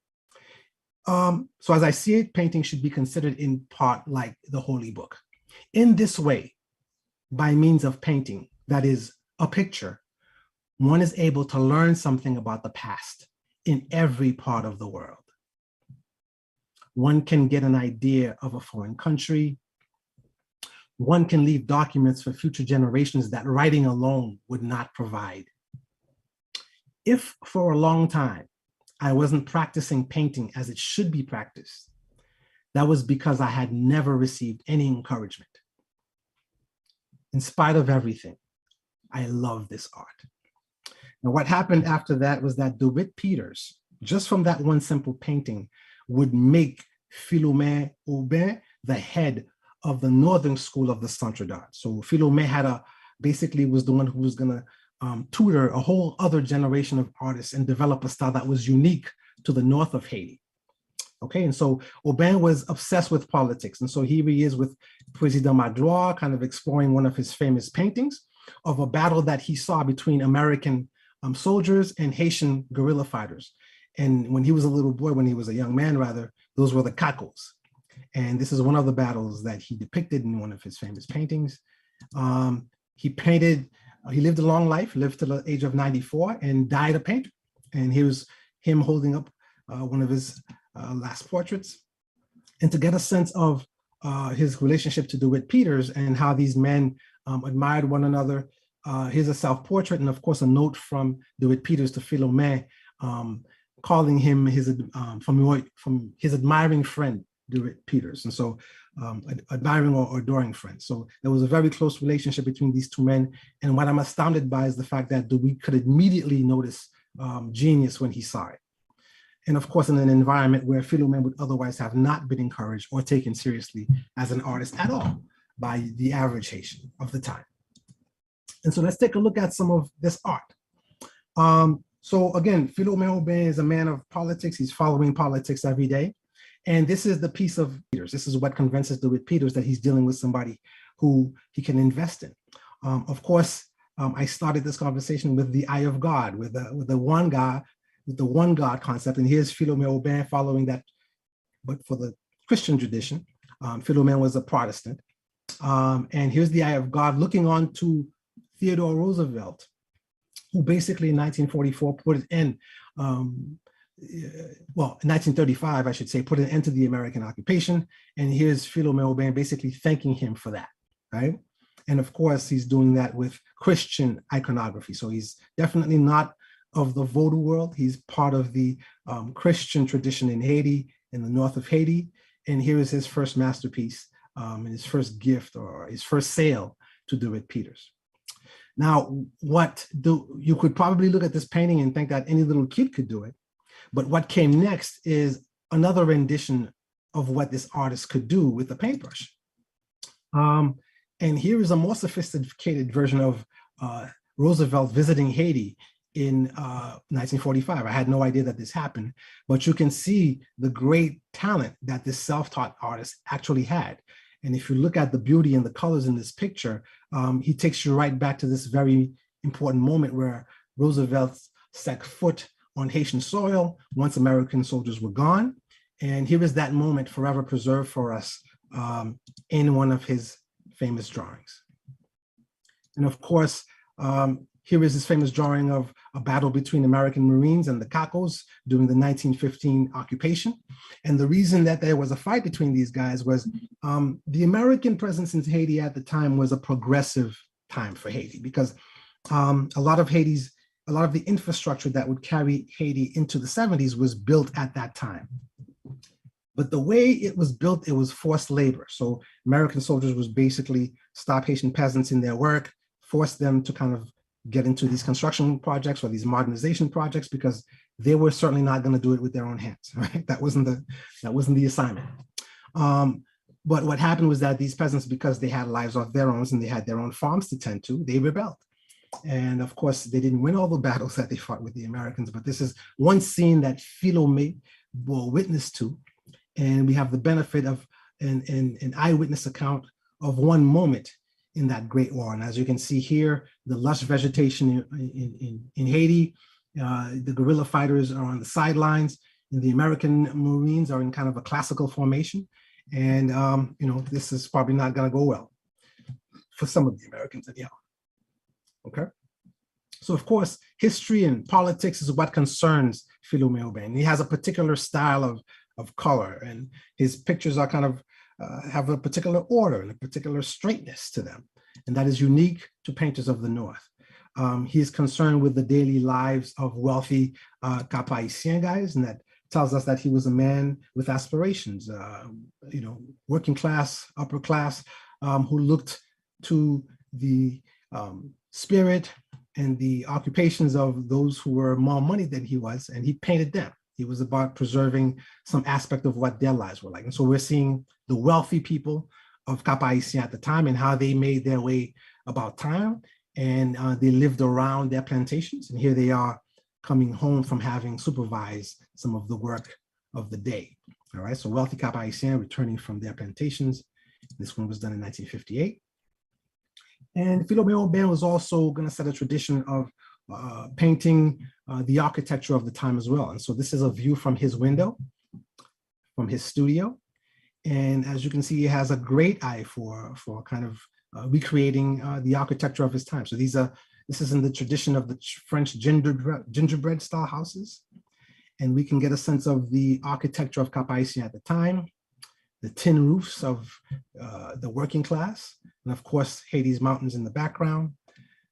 So as I see it, painting should be considered in part like the holy book. In this way, by means of painting, that is a picture, one is able to learn something about the past in every part of the world. One can get an idea of a foreign country. One can leave documents for future generations that writing alone would not provide. If for a long time I wasn't practicing painting as it should be practiced, that was because I had never received any encouragement. In spite of everything, I love this art. Now, what happened after that was that DeWitt Peters, just from that one simple painting, would make Philomène Aubin the head of the Northern School of the Centre d'Art. So Philomène basically was the one who was gonna tutor a whole other generation of artists and develop a style that was unique to the north of Haiti. Okay, and so Aubin was obsessed with politics. And so here he is with Président Magloire, kind of exploring one of his famous paintings of a battle that he saw between American soldiers and Haitian guerrilla fighters. And when he was a little boy, when he was a young man rather, those were the Cacos. And this is one of the battles that he depicted in one of his famous paintings. He lived a long life, lived to the age of 94 and died a painter. And here's him holding up one of his last portraits. And to get a sense of his relationship to DeWitt Peters and how these men admired one another, here's a self-portrait and of course a note from DeWitt Peters to Philomène, calling him from his admiring friend, DeWitt Peters. And so admiring or adoring friends. So there was a very close relationship between these two men. And what I'm astounded by is the fact that DeWitt could immediately notice genius when he saw it. And of course, in an environment where Philomène would otherwise have not been encouraged or taken seriously as an artist at all by the average Haitian of the time. And so let's take a look at some of this art. So again, Philomène Aubin is a man of politics. He's following politics every day. And this is the piece of Peters. This is what convinces DeWitt Peters that he's dealing with somebody who he can invest in. Of course, I started this conversation with the eye of God, with the one God concept. And here's Philomène Aubin following that, but for the Christian tradition. Philomène was a Protestant. And here's the eye of God looking on to Theodore Roosevelt, who basically in 1944 put it in, well, in 1935, I should say, put an end to the American occupation. And here's Philomène Aubin basically thanking him for that, right? And of course, he's doing that with Christian iconography. So he's definitely not of the Vodou world. He's part of the Christian tradition in Haiti, in the north of Haiti. And here is his first masterpiece and his first gift or his first sale to DeWitt Peters. Now, you could probably look at this painting and think that any little kid could do it. But what came next is another rendition of what this artist could do with a paintbrush. And here is a more sophisticated version of Roosevelt visiting Haiti in 1945. I had no idea that this happened, but you can see the great talent that this self-taught artist actually had. And if you look at the beauty and the colors in this picture, he takes you right back to this very important moment where Roosevelt set foot on Haitian soil once American soldiers were gone. And here is that moment forever preserved for us in one of his famous drawings. And of course, here is this famous drawing of a battle between American Marines and the Cacos during the 1915 occupation. And the reason that there was a fight between these guys was the American presence in Haiti at the time was a progressive time for Haiti, because a lot of the infrastructure that would carry Haiti into the 70s was built at that time. But the way it was built, it was forced labor. So American soldiers was basically stop Haitian peasants in their work, force them to kind of get into these construction projects or these modernization projects, because they were certainly not going to do it with their own hands, right? That wasn't the assignment. But what happened was that these peasants, because they had lives of their own and they had their own farms to tend to, they rebelled. And of course, they didn't win all the battles that they fought with the Americans, but this is one scene that Philomé bore witness to. And we have the benefit of an eyewitness account of one moment in that Great War. And as you can see here, the lush vegetation in Haiti, the guerrilla fighters are on the sidelines, and the American Marines are in kind of a classical formation. And this is probably not going to go well for some of the Americans anyhow. Okay. So of course, history and politics is what concerns Philomé Aubin. He has a particular style of color, and his pictures are kind of have a particular order and a particular straightness to them. And that is unique to painters of the North. He is concerned with the daily lives of wealthy Cap-Haïtien guys, and that tells us that he was a man with aspirations, working class, upper class, who looked to the spirit and the occupations of those who were more money than he was, and he painted them. It was about preserving some aspect of what their lives were like. And so we're seeing the wealthy people of Cap-Haïtien at the time and how they made their way about town, and they lived around their plantations. And here they are coming home from having supervised some of the work of the day. All right, so wealthy Cap-Haïtien returning from their plantations. This one was done in 1958. And Philomé Aubin was also going to set a tradition of painting the architecture of the time as well. And so this is a view from his window, from his studio. And as you can see, he has a great eye for kind of recreating the architecture of his time. So this is in the tradition of the French gingerbread style houses. And we can get a sense of the architecture of Cap-Haïtien at the time, the tin roofs of the working class, and of course, Haiti's mountains in the background.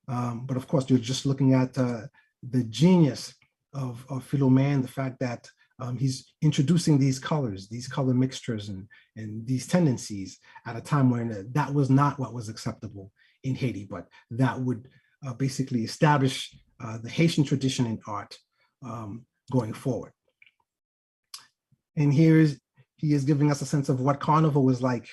But of course, you're just looking at the genius of Philomé, and the fact that he's introducing these colors, these color mixtures and these tendencies at a time when that was not what was acceptable in Haiti, but that would basically establish the Haitian tradition in art going forward. And he is giving us a sense of what Carnival was like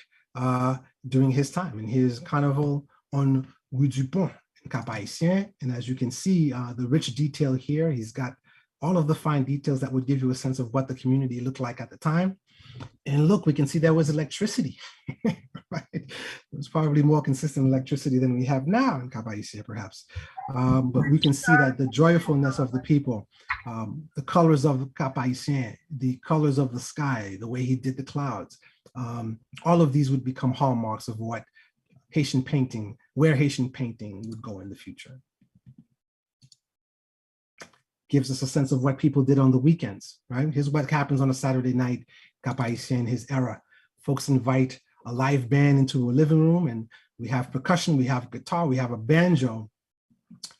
during his time, and his Carnival on Rue du Pont in Cap-Haïtien. And as you can see, the rich detail here, he's got all of the fine details that would give you a sense of what the community looked like at the time. And look, we can see there was electricity, right? It was probably more consistent electricity than we have now in Cap-Haïtien, perhaps. But we can see that the joyfulness of the people, the colors of Cap-Haïtien, the colors of the sky, the way he did the clouds, all of these would become hallmarks of what Haitian painting, where Haitian painting would go in the future. Gives us a sense of what people did on the weekends, right? Here's what happens on a Saturday night, Cap-Haïtien, his era. Folks invite a live band into a living room, and we have percussion, we have guitar, we have a banjo,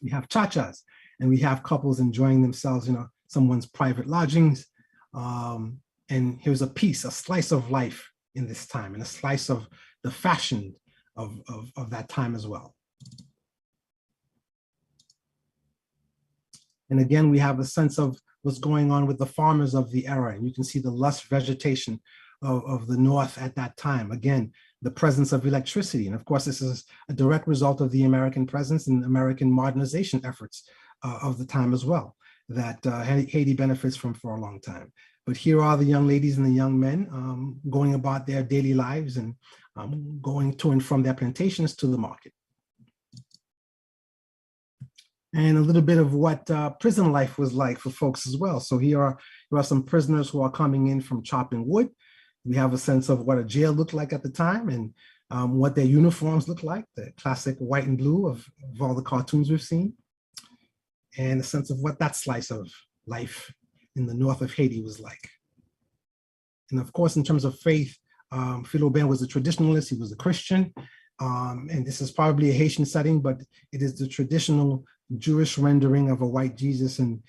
we have cha-chas, and we have couples enjoying themselves in someone's private lodgings. And here's a piece, a slice of life in this time, and a slice of the fashion of that time as well. And again, we have a sense of what's going on with the farmers of the era. And you can see the lush vegetation of the North at that time. Again, the presence of electricity. And of course, this is a direct result of the American presence and American modernization efforts of the time as well, that Haiti benefits from for a long time. But here are the young ladies and the young men going about their daily lives and going to and from their plantations to the market. And a little bit of what prison life was like for folks as well. So here are some prisoners who are coming in from chopping wood. We have a sense of what a jail looked like at the time and what their uniforms look like, the classic white and blue of all the cartoons we've seen, and a sense of what that slice of life in the north of Haiti was like. And of course, in terms of faith, Philobin was a traditionalist, he was a Christian, and this is probably a Haitian setting, but it is the traditional Jewish rendering of a white Jesus and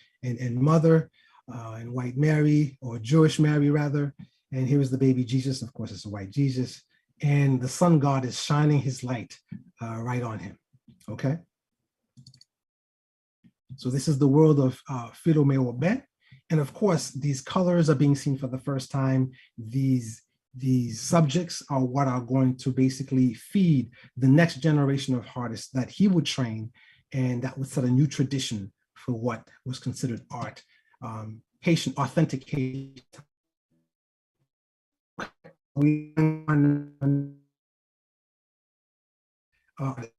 mother, and white Mary, or Jewish Mary rather. And here is the baby Jesus, of course it's a white Jesus, and the sun god is shining his light right on him, okay? So this is the world of Philomé. And of course, these colors are being seen for the first time. These subjects are what are going to basically feed the next generation of artists that he would train, and that would set a new tradition for what was considered art, Haitian, authentic Haitian.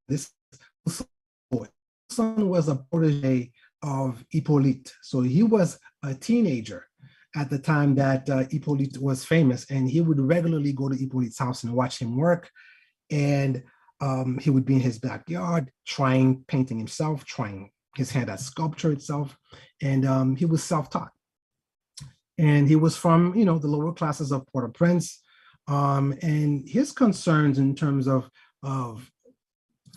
This son was a protege of Hippolyte. So he was a teenager at the time that Hippolyte was famous, and he would regularly go to Hippolyte's house and watch him work. And he would be in his backyard painting himself, trying his hand at sculpture itself. And he was self-taught. And he was from, the lower classes of Port-au-Prince. And his concerns in terms of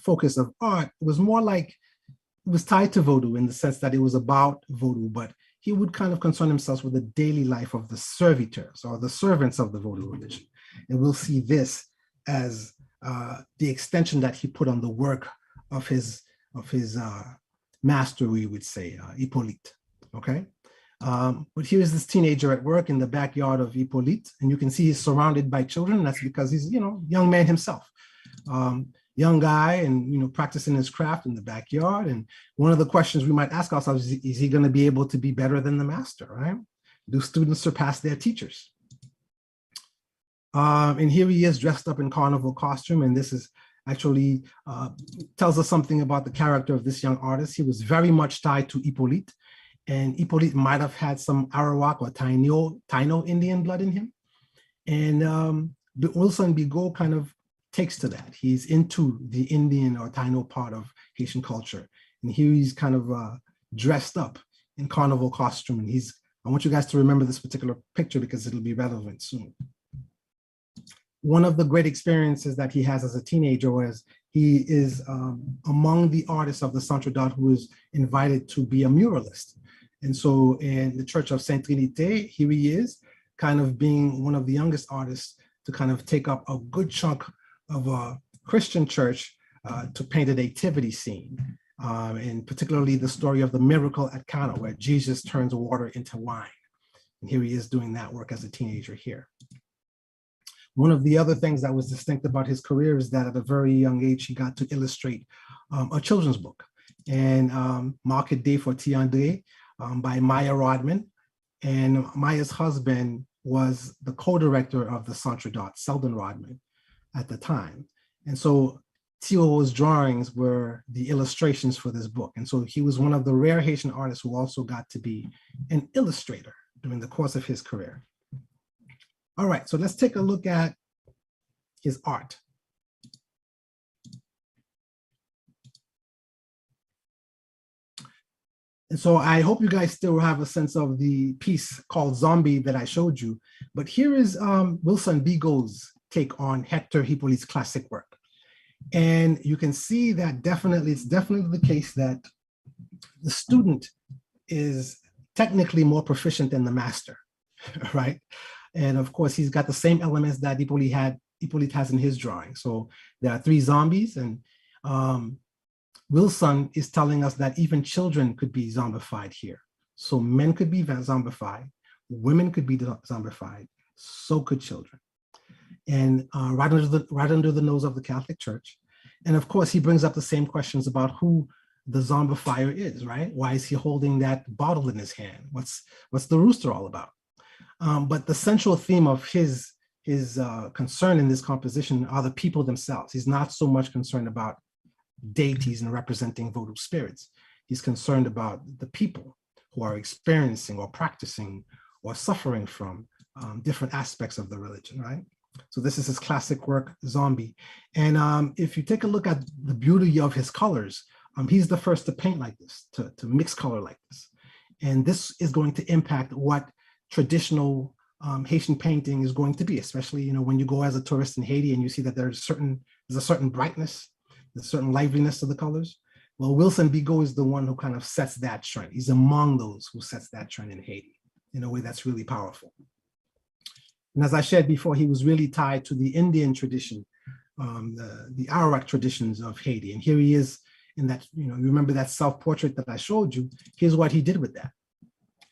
focus of art was more like, it was tied to Vodou in the sense that it was about Vodou, but he would kind of concern himself with the daily life of the servitors or the servants of the Vodou religion. And we'll see this as the extension that he put on the work of his master, we would say, Hippolyte, okay? But here's this teenager at work in the backyard of Hippolyte, and you can see he's surrounded by children. That's because he's, young man himself. Young guy and practicing his craft in the backyard. And one of the questions we might ask ourselves is he going to be able to be better than the master, right? Do students surpass their teachers? And here he is dressed up in carnival costume, and this is actually tells us something about the character of this young artist. He was very much tied to Hippolyte, and Hippolyte might have had some Arawak or Taino Indian blood in him. And Wilson Bigot kind of takes to that. He's into the Indian or Taino part of Haitian culture. And here he's kind of dressed up in carnival costume. And I want you guys to remember this particular picture because it'll be relevant soon. One of the great experiences that he has as a teenager was he is among the artists of the Centre d'Art who is invited to be a muralist. And so in the Church of Sainte Trinité, here he is kind of being one of the youngest artists to kind of take up a good chunk of a Christian church to paint a nativity scene, and particularly the story of the miracle at Cana, where Jesus turns water into wine. And here he is doing that work as a teenager here. One of the other things that was distinct about his career is that at a very young age, he got to illustrate a children's book, and Market Day for T. André by Maya Rodman. And Maya's husband was the co-director of the Centre d'Art, Selden Rodman, at the time. And so Tio's drawings were the illustrations for this book. And so he was one of the rare Haitian artists who also got to be an illustrator during the course of his career. All right, so let's take a look at his art. And so I hope you guys still have a sense of the piece called Zombie that I showed you. But here is Wilson Bigot's take on Hector Hippolyte's classic work. And you can see that it's definitely the case that the student is technically more proficient than the master, right? And of course, he's got the same elements that Hippolyte has in his drawing. So there are 3 zombies, and Wilson is telling us that even children could be zombified here. So men could be zombified, women could be zombified, so could children. And right under the nose of the Catholic Church. And of course, he brings up the same questions about who the zombifier is, right? Why is he holding that bottle in his hand? What's the rooster all about? But the central theme of his concern in this composition are the people themselves. He's not so much concerned about deities and representing voodoo spirits. He's concerned about the people who are experiencing or practicing or suffering from different aspects of the religion, right? So this is his classic work, Zombie. And if you take a look at the beauty of his colors, he's the first to paint like this, to mix color like this. And this is going to impact what traditional Haitian painting is going to be, especially, when you go as a tourist in Haiti and you see that there's a certain brightness, there's a certain liveliness to the colors. Well, Wilson Bigot is the one who kind of sets that trend. He's among those who sets that trend in Haiti in a way that's really powerful. And as I shared before, he was really tied to the Indian tradition, the Arawak traditions of Haiti. And here he is in that, you remember that self-portrait that I showed you? Here's what he did with that.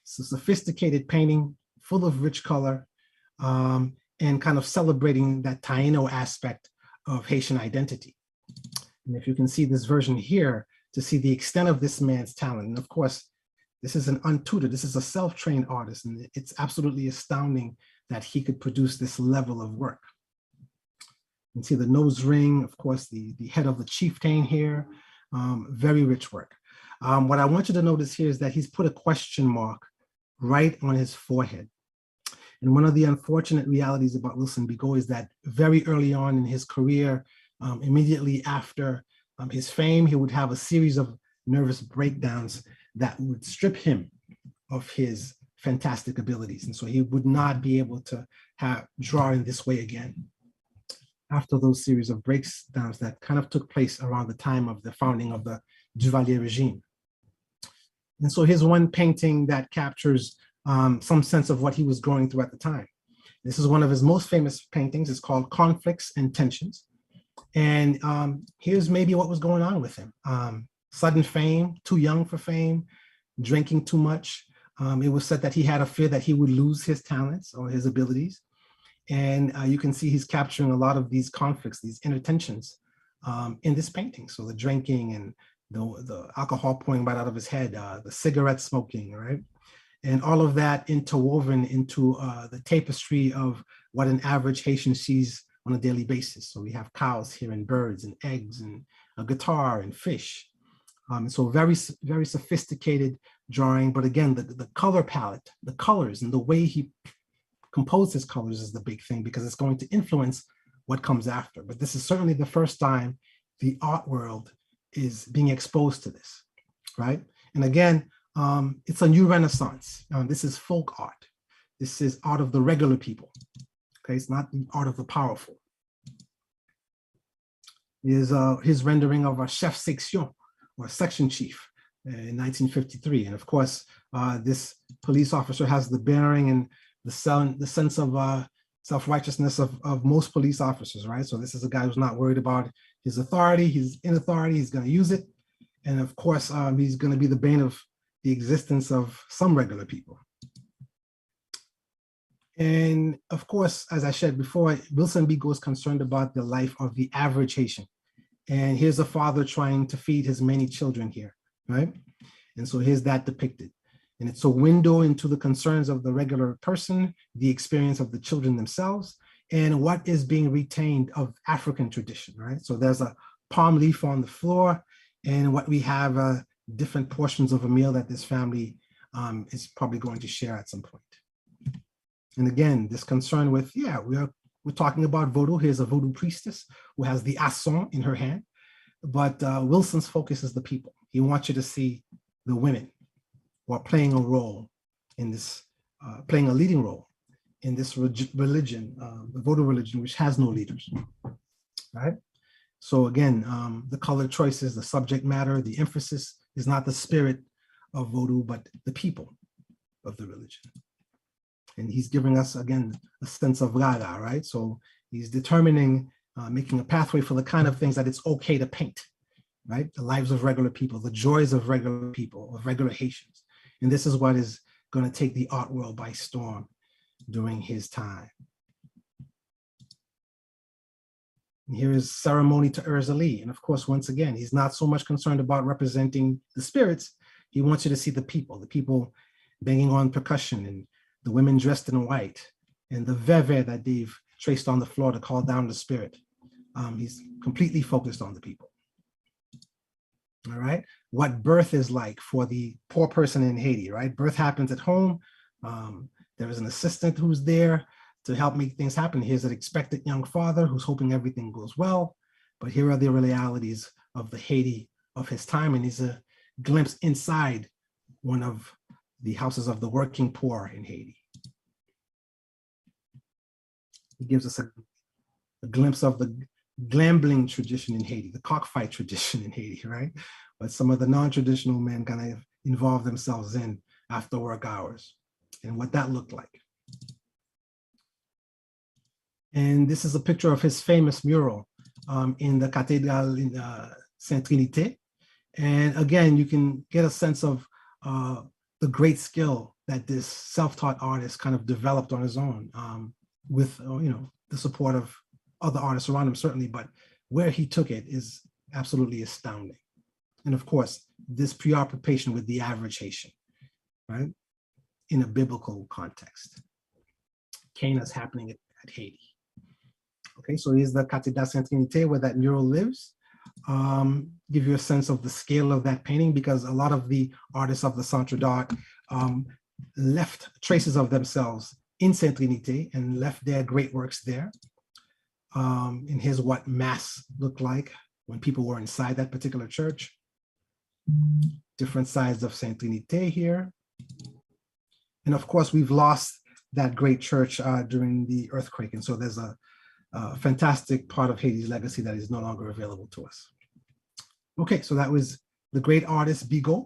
It's a sophisticated painting, full of rich color, and kind of celebrating that Taino aspect of Haitian identity. And if you can see this version here, to see the extent of this man's talent. And of course, this is an untutored, this is a self-trained artist, and it's absolutely astounding that he could produce this level of work. You can see the nose ring, of course, the head of the chieftain here, very rich work. What I want you to notice here is that he's put a question mark right on his forehead. And one of the unfortunate realities about Wilson Bigot is that very early on in his career, immediately after his fame, he would have a series of nervous breakdowns that would strip him of his fantastic abilities. And so he would not be able to draw in this way again after those series of breakdowns that kind of took place around the time of the founding of the Duvalier regime. And so here's one painting that captures some sense of what he was going through at the time. This is one of his most famous paintings. It's called Conflicts and Tensions. And here's maybe what was going on with him. Sudden fame, too young for fame, drinking too much. It was said that he had a fear that he would lose his talents or his abilities. And you can see he's capturing a lot of these conflicts, these inner tensions in this painting. So the drinking and the alcohol pouring right out of his head, the cigarette smoking, right? And all of that interwoven into the tapestry of what an average Haitian sees on a daily basis. So we have cows here and birds and eggs and a guitar and fish. So very, very sophisticated drawing. But again, the color palette, the colors and the way he composed his colors is the big thing, because it's going to influence what comes after. But this is certainly the first time the art world is being exposed to this, right? And again, it's a new renaissance. This is folk art. This is art of the regular people. Okay, it's not the art of the powerful. Is his rendering of a chef section, or section chief, in 1953. And of course, this police officer has the bearing and the sense of self-righteousness of most police officers, right? So this is a guy who's not worried about his authority. He's in authority, he's going to use it. And of course, he's going to be the bane of the existence of some regular people. And of course, as I said before, Wilson Bigot is concerned about the life of the average Haitian. And here's a father trying to feed his many children here, right? And so here's that depicted. And it's a window into the concerns of the regular person, the experience of the children themselves, and what is being retained of African tradition, right? So there's a palm leaf on the floor, and what we have different portions of a meal that this family is probably going to share at some point. And again, this concern with, yeah, we're talking about voodoo. Here's a voodoo priestess who has the asson in her hand, but Wilson's focus is the people. He wants you to see the women who are playing a role in this, playing a leading role in this religion, the voodoo religion, which has no leaders, right? So again, the color choices, the subject matter, the emphasis is not the spirit of voodoo, but the people of the religion. And he's giving us, again, a sense of Rara, right? So he's determining, making a pathway for the kind of things that it's okay to paint, right? The lives of regular people, the joys of regular people, of regular Haitians. And this is what is going to take the art world by storm during his time. And here is Ceremony to Erzali. And of course, once again, he's not so much concerned about representing the spirits. He wants you to see the people banging on percussion, and the women dressed in white, and the veve that they've traced on the floor to call down the spirit. He's completely focused on the people. All right, what birth is like for the poor person in Haiti, right? Birth happens at home. There is an assistant who's there to help make things happen. Here's an expectant young father who's hoping everything goes well. But here are the realities of the Haiti of his time, and he's a glimpse inside one of the houses of the working poor in Haiti. He gives us a glimpse of the gambling tradition in Haiti, the cockfight tradition in Haiti, right? But some of the non-traditional men kind of involve themselves in after work hours, and what that looked like. And this is a picture of his famous mural in the Cathedral in Sainte Trinité. And again, you can get a sense of the great skill that this self-taught artist kind of developed on his own with the support of other artists around him, certainly, but where he took it is absolutely astounding. And of course, this preoccupation with the average Haitian, right? In a biblical context. Cana's happening at Haiti. Okay, so here's the Cathédrale Sainte-Trinité where that mural lives. Give you a sense of the scale of that painting, because a lot of the artists of the Centre d'Art left traces of themselves in Sainte-Trinité and left their great works there. And here's what Mass looked like when people were inside that particular church. Different sides of Sainte-Trinité here. And of course, we've lost that great church during the earthquake. And so there's a fantastic part of Haiti's legacy that is no longer available to us. Okay, so that was the great artist Bigot.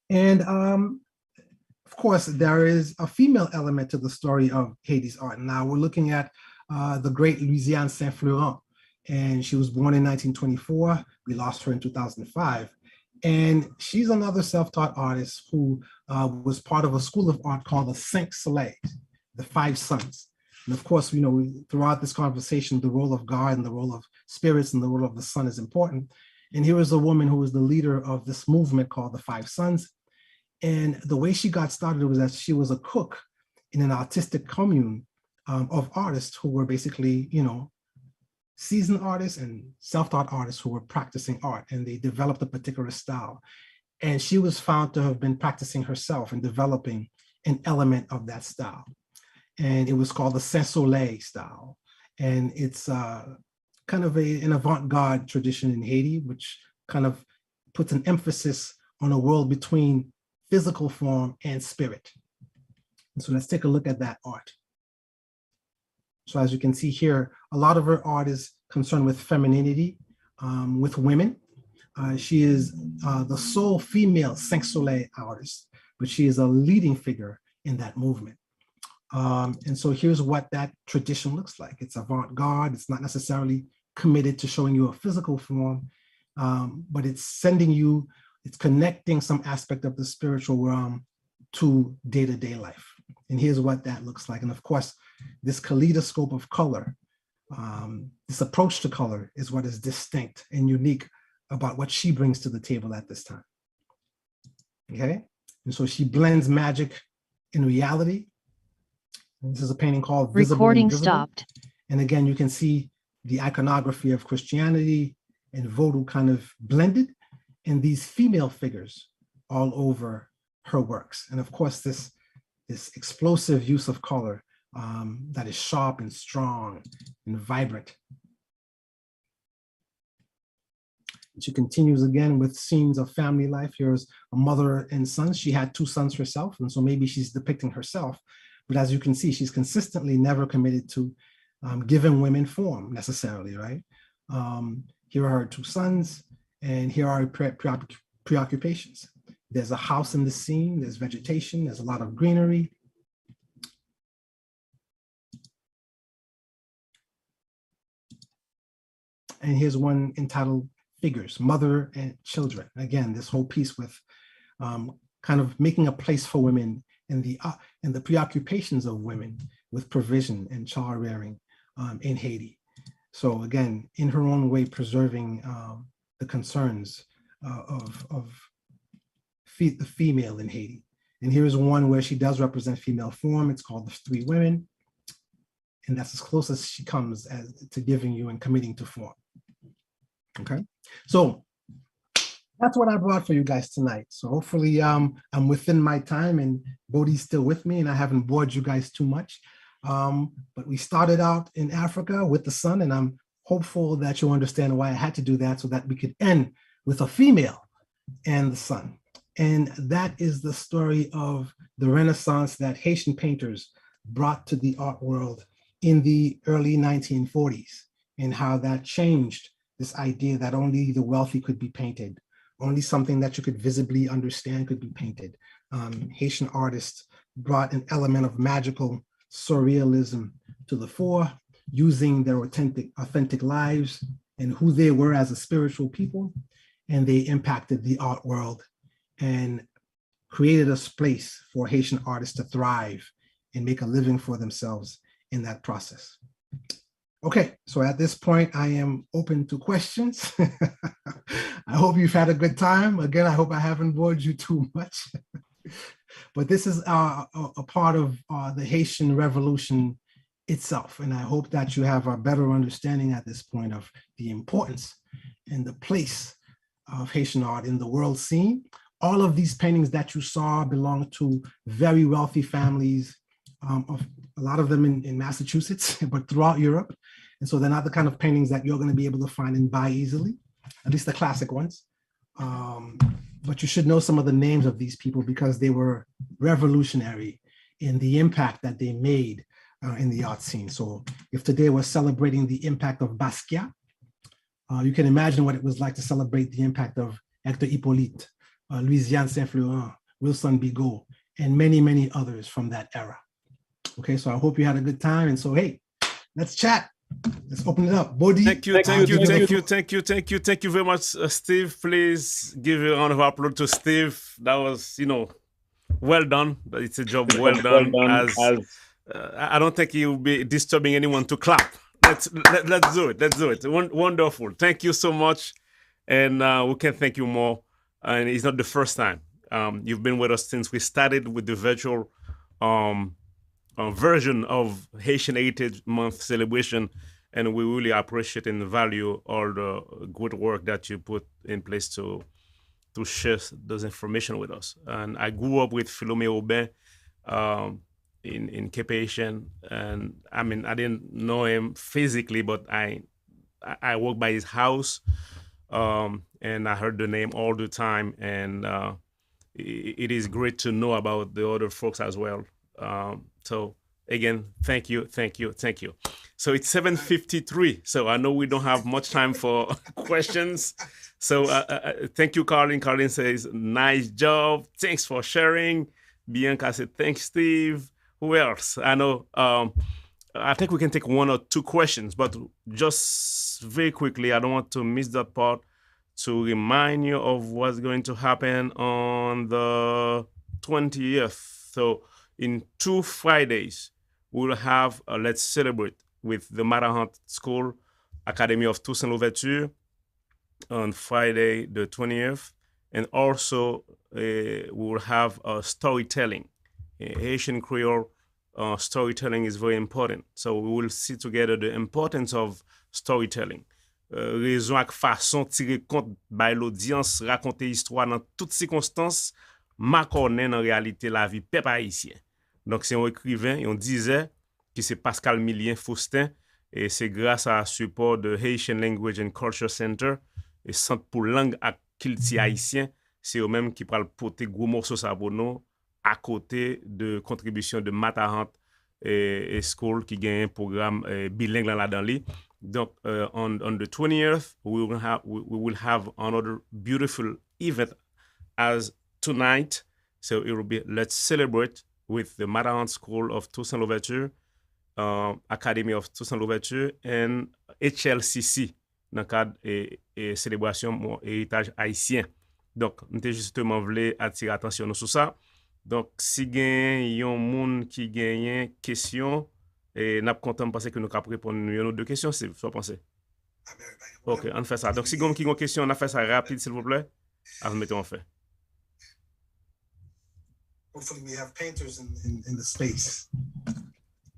And of course, there is a female element to the story of Haiti's art. Now we're looking at the great Louisiane Saint-Florent, and she was born in 1924. We lost her in 2005. And she's another self-taught artist who was part of a school of art called the Cinq Soleils, the Five Suns. And of course, throughout this conversation, the role of God and the role of spirits and the role of the sun is important. And here is a woman who was the leader of this movement called the Five Suns. And the way she got started was that she was a cook in an artistic commune of artists who were basically, seasoned artists and self-taught artists who were practicing art, and they developed a particular style. And she was found to have been practicing herself and developing an element of that style. And it was called the Saint-Soleil style. And it's kind of an avant-garde tradition in Haiti, which kind of puts an emphasis on a world between physical form and spirit. And so let's take a look at that art. So as you can see here, a lot of her art is concerned with femininity, with women. She is the sole female Cinq Soleil artist, but she is a leading figure in that movement. And so here's what that tradition looks like. It's avant-garde. It's not necessarily committed to showing you a physical form, but it's sending you, it's connecting some aspect of the spiritual realm to day-to-day life. And here's what that looks like. And of course, this kaleidoscope of color, this approach to color is what is distinct and unique about what she brings to the table at this time. Okay, and so she blends magic and reality. And this is a painting called Visible Recording Invisible. Stopped. And again, you can see the iconography of Christianity and Vodou kind of blended, and these female figures all over her works. And of course, this explosive use of color that is sharp and strong and vibrant. She continues again with scenes of family life. Here's a mother and sons. She had two sons herself, and so maybe she's depicting herself. But as you can see, she's consistently never committed to giving women form necessarily, right? Here are her two sons, and here are her preoccupations. There's a house in the scene, there's vegetation, there's a lot of greenery. And here's one entitled Figures, Mother and Children. Again, this whole piece with kind of making a place for women and the preoccupations of women with provision and child rearing in Haiti. So again, in her own way, preserving the concerns of the female in Haiti. And here is one where she does represent female form. It's called The Three Women. And that's as close as she comes to giving you and committing to form. Okay, so that's what I brought for you guys tonight. So hopefully I'm within my time and Bodhi's still with me and I haven't bored you guys too much. But we started out in Africa with the sun, and I'm hopeful that you'll understand why I had to do that so that we could end with a female and the sun. And that is the story of the Renaissance that Haitian painters brought to the art world in the early 1940s, and how that changed this idea that only the wealthy could be painted, only something that you could visibly understand could be painted. Haitian artists brought an element of magical surrealism to the fore, using their authentic lives and who they were as a spiritual people, and they impacted the art world and created a space for Haitian artists to thrive and make a living for themselves in that process. Okay, so at this point, I am open to questions. I hope you've had a good time. Again, I hope I haven't bored you too much. But this is a part of the Haitian Revolution itself. And I hope that you have a better understanding at this point of the importance and the place of Haitian art in the world scene. All of these paintings that you saw belong to very wealthy families, of a lot of them in Massachusetts, but throughout Europe. And so they're not the kind of paintings that you're going to be able to find and buy easily, at least the classic ones. But you should know some of the names of these people because they were revolutionary in the impact that they made in the art scene. So if today we're celebrating the impact of Basquiat, you can imagine what it was like to celebrate the impact of Hector Hippolyte, Louisiane Saint-Florent, Wilson Bigot, and many, many others from that era. Okay, so I hope you had a good time. And so, hey, let's chat. Let's open it up. Bodhi. Thank you very much, Steve. Please give a round of applause to Steve. That was, well done. It's a job well done. I don't think he will be disturbing anyone to clap. Let's do it. Let's do it. Wonderful. Thank you so much. And we can thank you more. And it's not the first time. You've been with us since we started with the virtual version of Haitian Heritage Month celebration, and we really appreciate and value all the good work that you put in place to share those information with us. And I grew up with Philomé Aubin in Cape Haitian, and I mean I didn't know him physically, but I walked by his house, and I heard the name all the time, and it is great to know about the other folks as well. So again, thank you. So it's 7:53. So I know we don't have much time for questions. So thank you, Carlin. Carlin says, nice job. Thanks for sharing. Bianca said, thanks, Steve. Who else? I know, I think we can take one or two questions, but just very quickly, I don't want to miss that part to remind you of what's going to happen on the 20th. So in 2 Fridays, we'll have Let's Celebrate with the Marahant School Academy of Toussaint Louverture on Friday the 20th. And also we will have storytelling. Haitian Creole storytelling is very important. So we will see together the importance of storytelling. Raison ak façon tirer compte by l'audience, raconter histoire dans toutes circonstances, ma connaît en réalité la vie peuple haïtien. Donc, c'est un écrivain et on disait que c'est Pascal Millien Faustin, et c'est grâce à support de Haitian Language and Culture Center et Centre pour langue et culture haïtien, c'est eux-mêmes qui prennent porter gros morceaux sabono à côté de contribution de Matahant et School qui gagne un programme bilingue là-dedans. Donc, on the 20th, we will have another beautiful event as tonight. So it will be Let's Celebrate with the Marahant School of Toussaint Louverture, Academy of Toussaint Louverture, and HLCC, dans le cadre de Selebrasyon Mwa Eritaj Aysisyen. Donc, nous avons justement voulu attirer attention sur ça. Donc, si gen yon moun qui gagne question, Et n'a pas content parce que nous avons répondu à nos deux questions, si vous pensez. Ok, on fait ça. Donc, si vous avez une question, on a fait ça rapide, s'il vous plaît. Alors, mettons en fait. Hopefully we have painters in the space.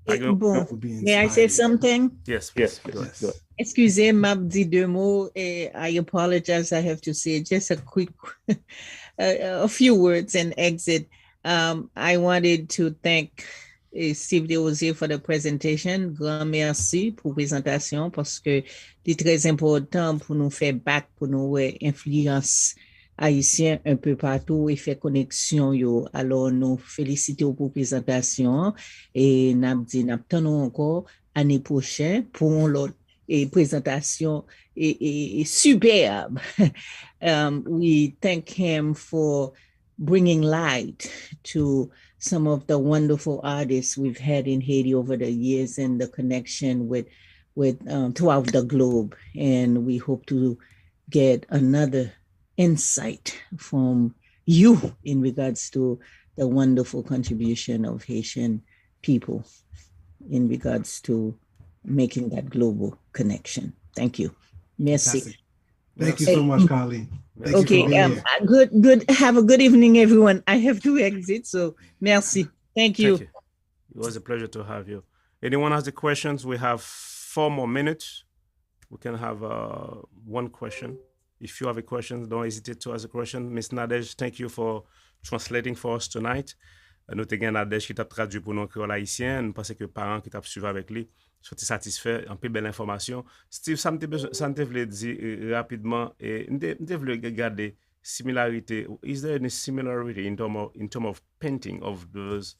Bon, may I say something? Yes. Excusez, m'a dit deux mots, and I apologize. I have to say just a quick, a few words and exit. I wanted to thank Steve Desrosiers for the presentation. Grand merci pour présentation parce que c'est très important pour nous faire back, pour nous influence haïtien un peu partout et faire connexion yo. Alors nous félicitons pour présentation et n'attendons encore année prochaine pour l'autre et présentation et superbe. We thank him for bringing light to some of the wonderful artists we've had in Haiti over the years and the connection with throughout the globe. And we hope to get another insight from you in regards to the wonderful contribution of Haitian people in regards to making that global connection. Thank you. Merci. Fantastic. Thank you so much, Colleen. Okay, good. Have a good evening, everyone. I have to exit, so merci. Thank you. It was a pleasure to have you. Anyone has the questions? We have 4 more minutes. We can have one question. If you have a question, don't hesitate to ask a question. Miss Nadej, thank you for translating for us tonight. Nous avons Nadej qui t'a traduit pour nous créole haïtien. Nous pensons que les parents qui t'a suivi avec lui sont satisfaits, un peu belle information. Steve, ça me voulait dire rapidement, et nous voulons regarder similarité. Is there any similarity in terms of painting of those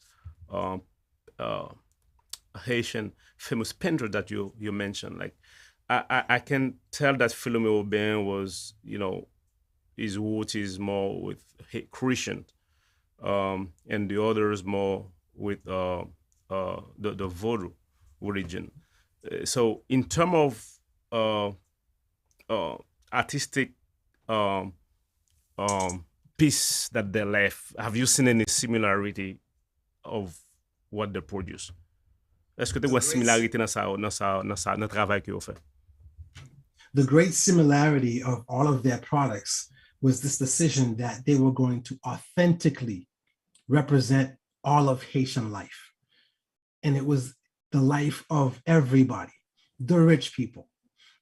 Haitian famous painters that you mentioned? Like, I can tell that Philomé Aubin was, his root is more with Christian, and the others more with the Vodou religion. So in terms of artistic piece that they left, have you seen any similarity of what they produce? Est-ce que tu vois similarité dans le travail qu'ils ont fait? The great similarity of all of their products was this decision that they were going to authentically represent all of Haitian life. And it was the life of everybody, the rich people,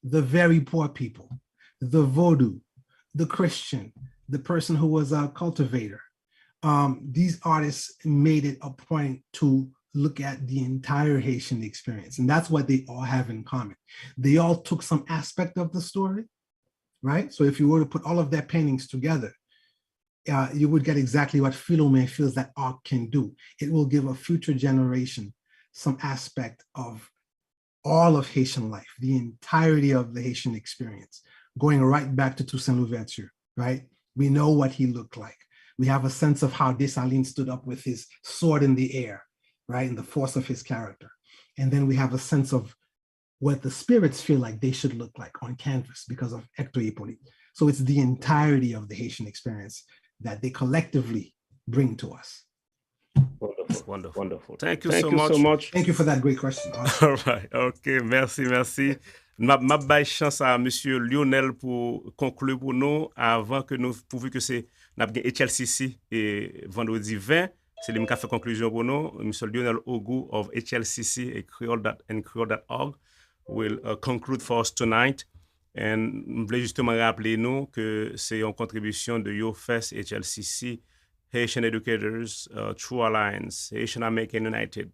the very poor people, the Vodou, the Christian, the person who was a cultivator. These artists made it a point to look at the entire Haitian experience. And that's what they all have in common. They all took some aspect of the story, right? So if you were to put all of their paintings together, you would get exactly what Philomé feels that art can do. It will give a future generation some aspect of all of Haitian life, the entirety of the Haitian experience, going right back to Toussaint Louverture, right? We know what he looked like. We have a sense of how Dessalines stood up with his sword in the air, right? And the force of his character. And then we have a sense of what the spirits feel like they should look like on canvas because of Hector Hippolyte. So it's the entirety of the Haitian experience that they collectively bring to us. Wonderful. Thank you so much. Thank you for that great question. All right. Okay, merci. Ma baille chance à Monsieur Lionel pour conclure pour nous avant que nous, pourvu que c'est HLCC et vendredi 20. C'est lui qui a fait conclusion pour nous. Monsieur Lionel Ogu of HLCC et Creole.org will conclude for us tonight. And je voulais justement rappeler nous que c'est une contribution de YouFest, HLCC, Haitian Educators, True Alliance, Haitian American United,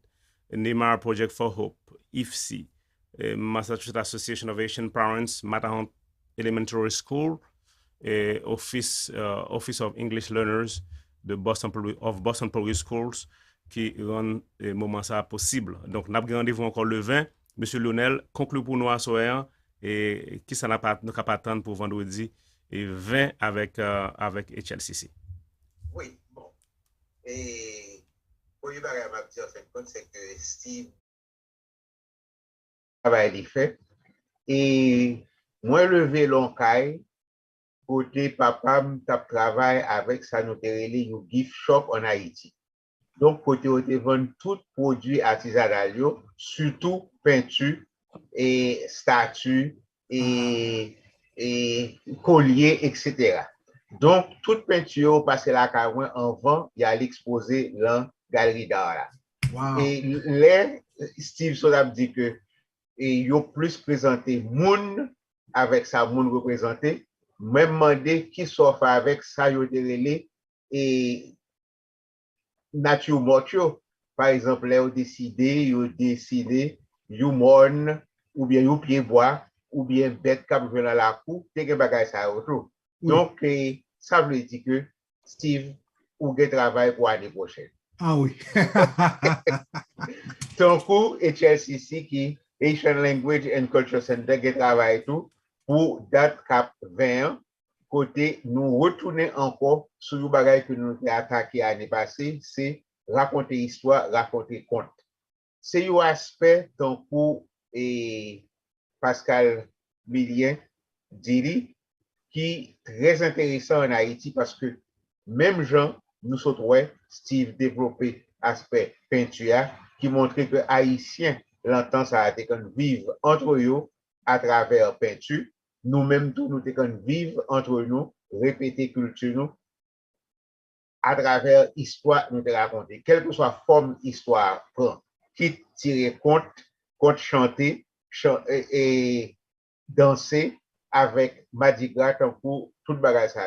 Neymar Project for Hope, IFC, Massachusetts Association of Haitian Parents, Matahon Elementary School, Office of English Learners de Boston Public Schools qui rend le moment ça possible. Donc, nous avons rendez-vous encore le 20. Monsieur Lionel, conclut pour nous à soir et qui ça n'a pas attendre pour vendredi et 20 avec HLCC. Oui, bon. Et pour lui parler à ma petite compte, c'est que Steve travail fait et moi levé l'oncaille côté papa t'a travail avec ça nous un gift shop en Haïti. Donc, côté où te vend tout produit artisanal, yo, surtout peinture et statues et colliers, etc. Donc, toute peinture passe la carouin en vent, il y a l'exposé dans galerie d'art là. Wow. Et les Steve Sodap dit que il a plus présenté moun avec sa moun représenté, même demandé qui s'offre avec ça yo relé et nature morte. Par exemple, là, yo décidé you morne ou bien you pied bois ou bien bête cap dans la cour, te gen bagay ça autour. Donc ça veut dire que Steve ou gen travail pour l'année prochaine. Ah oui. Ton coup HLCC qui Asian Language and Culture Center gen travail tout pour date cap 20 côté nous retourner encore sur le bagay que nous avons attaqué l'année passée, c'est raconter histoire, raconter conte. C'est un aspect ton coup et Pascal Millien Dili qui est très intéressant en Haïti parce que même Jean, nous sommes Steve développé aspect peinture qui montrait que Haïtiens l'entend ça a été qu'on vive entre eux à travers peinture. Nous-mêmes tous nous qu'on vivre entre nous, répéter culture nous à travers histoire nous te raconter. Quelle que soit forme histoire prend, qui tirer conte chanter et danser avec Mardi Gras pour tout bagage ça.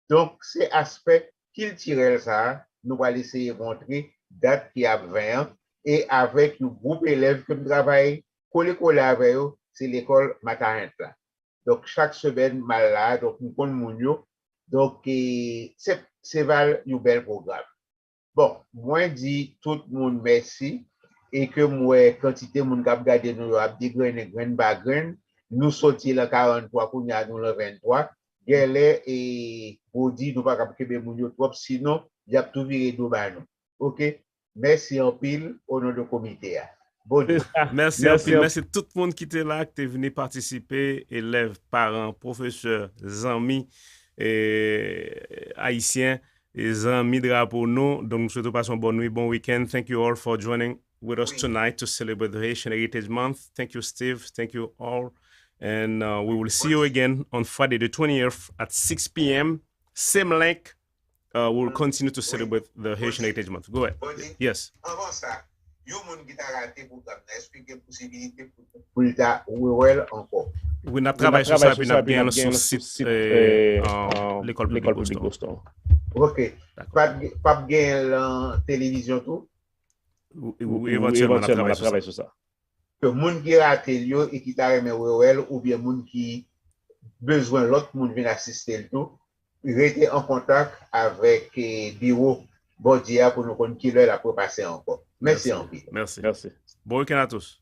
Donc c'est aspect qu'il tirait ça, nous va essayer de montrer date qui a 20 ans et avec le groupe élèves que nous travaillons collé avec eux, c'est l'école Matahent là. Donc chaque semaine malade donc nous connaissons moun. Donc c'est val un bel programme. Bon, moi dis tout le monde merci et que moi quantité moun k'ap gade nous a di grain bagren nous sorti le 43 pour nous le 23 gele et body nous pas capable moun yo trop sinon y a tout viré do ba nous. OK, merci en pile au nom du comité. Merci en pile, merci tout le monde qui était là, qui est venu participer, élèves, parents, professeurs, amis haïtiens et amis drapeau nous. Donc nous souhaitons passer une bonne nuit, bon week-end. Thank you all for joining with us tonight to celebrate the Haitian Heritage Month. Thank you, Steve. Thank you all. And we will see you again on Friday the 20th at 6 p.m. Same link. We'll continue to celebrate the Haitian Heritage Month. Go ahead. Yes. Avant ça, yo moun qui t'a raté programme, expliquer possibilité pour ta well encore. Oui, nous travaillons sur ça, puis nous avons sur le site l'école Piblik Boston. OK. Pas gagner la télévision tout? Oui, éventuellement, nous travaillons sur ça. Que moun qui raté yo et qui t'a remis well ou bien moun qui besoin l'autre moun vient assister le tout, rester en contact avec bureau Bordia pour nous connaître qui leur a pour passer encore. Merci en pile. Merci. Bon week-end à tous.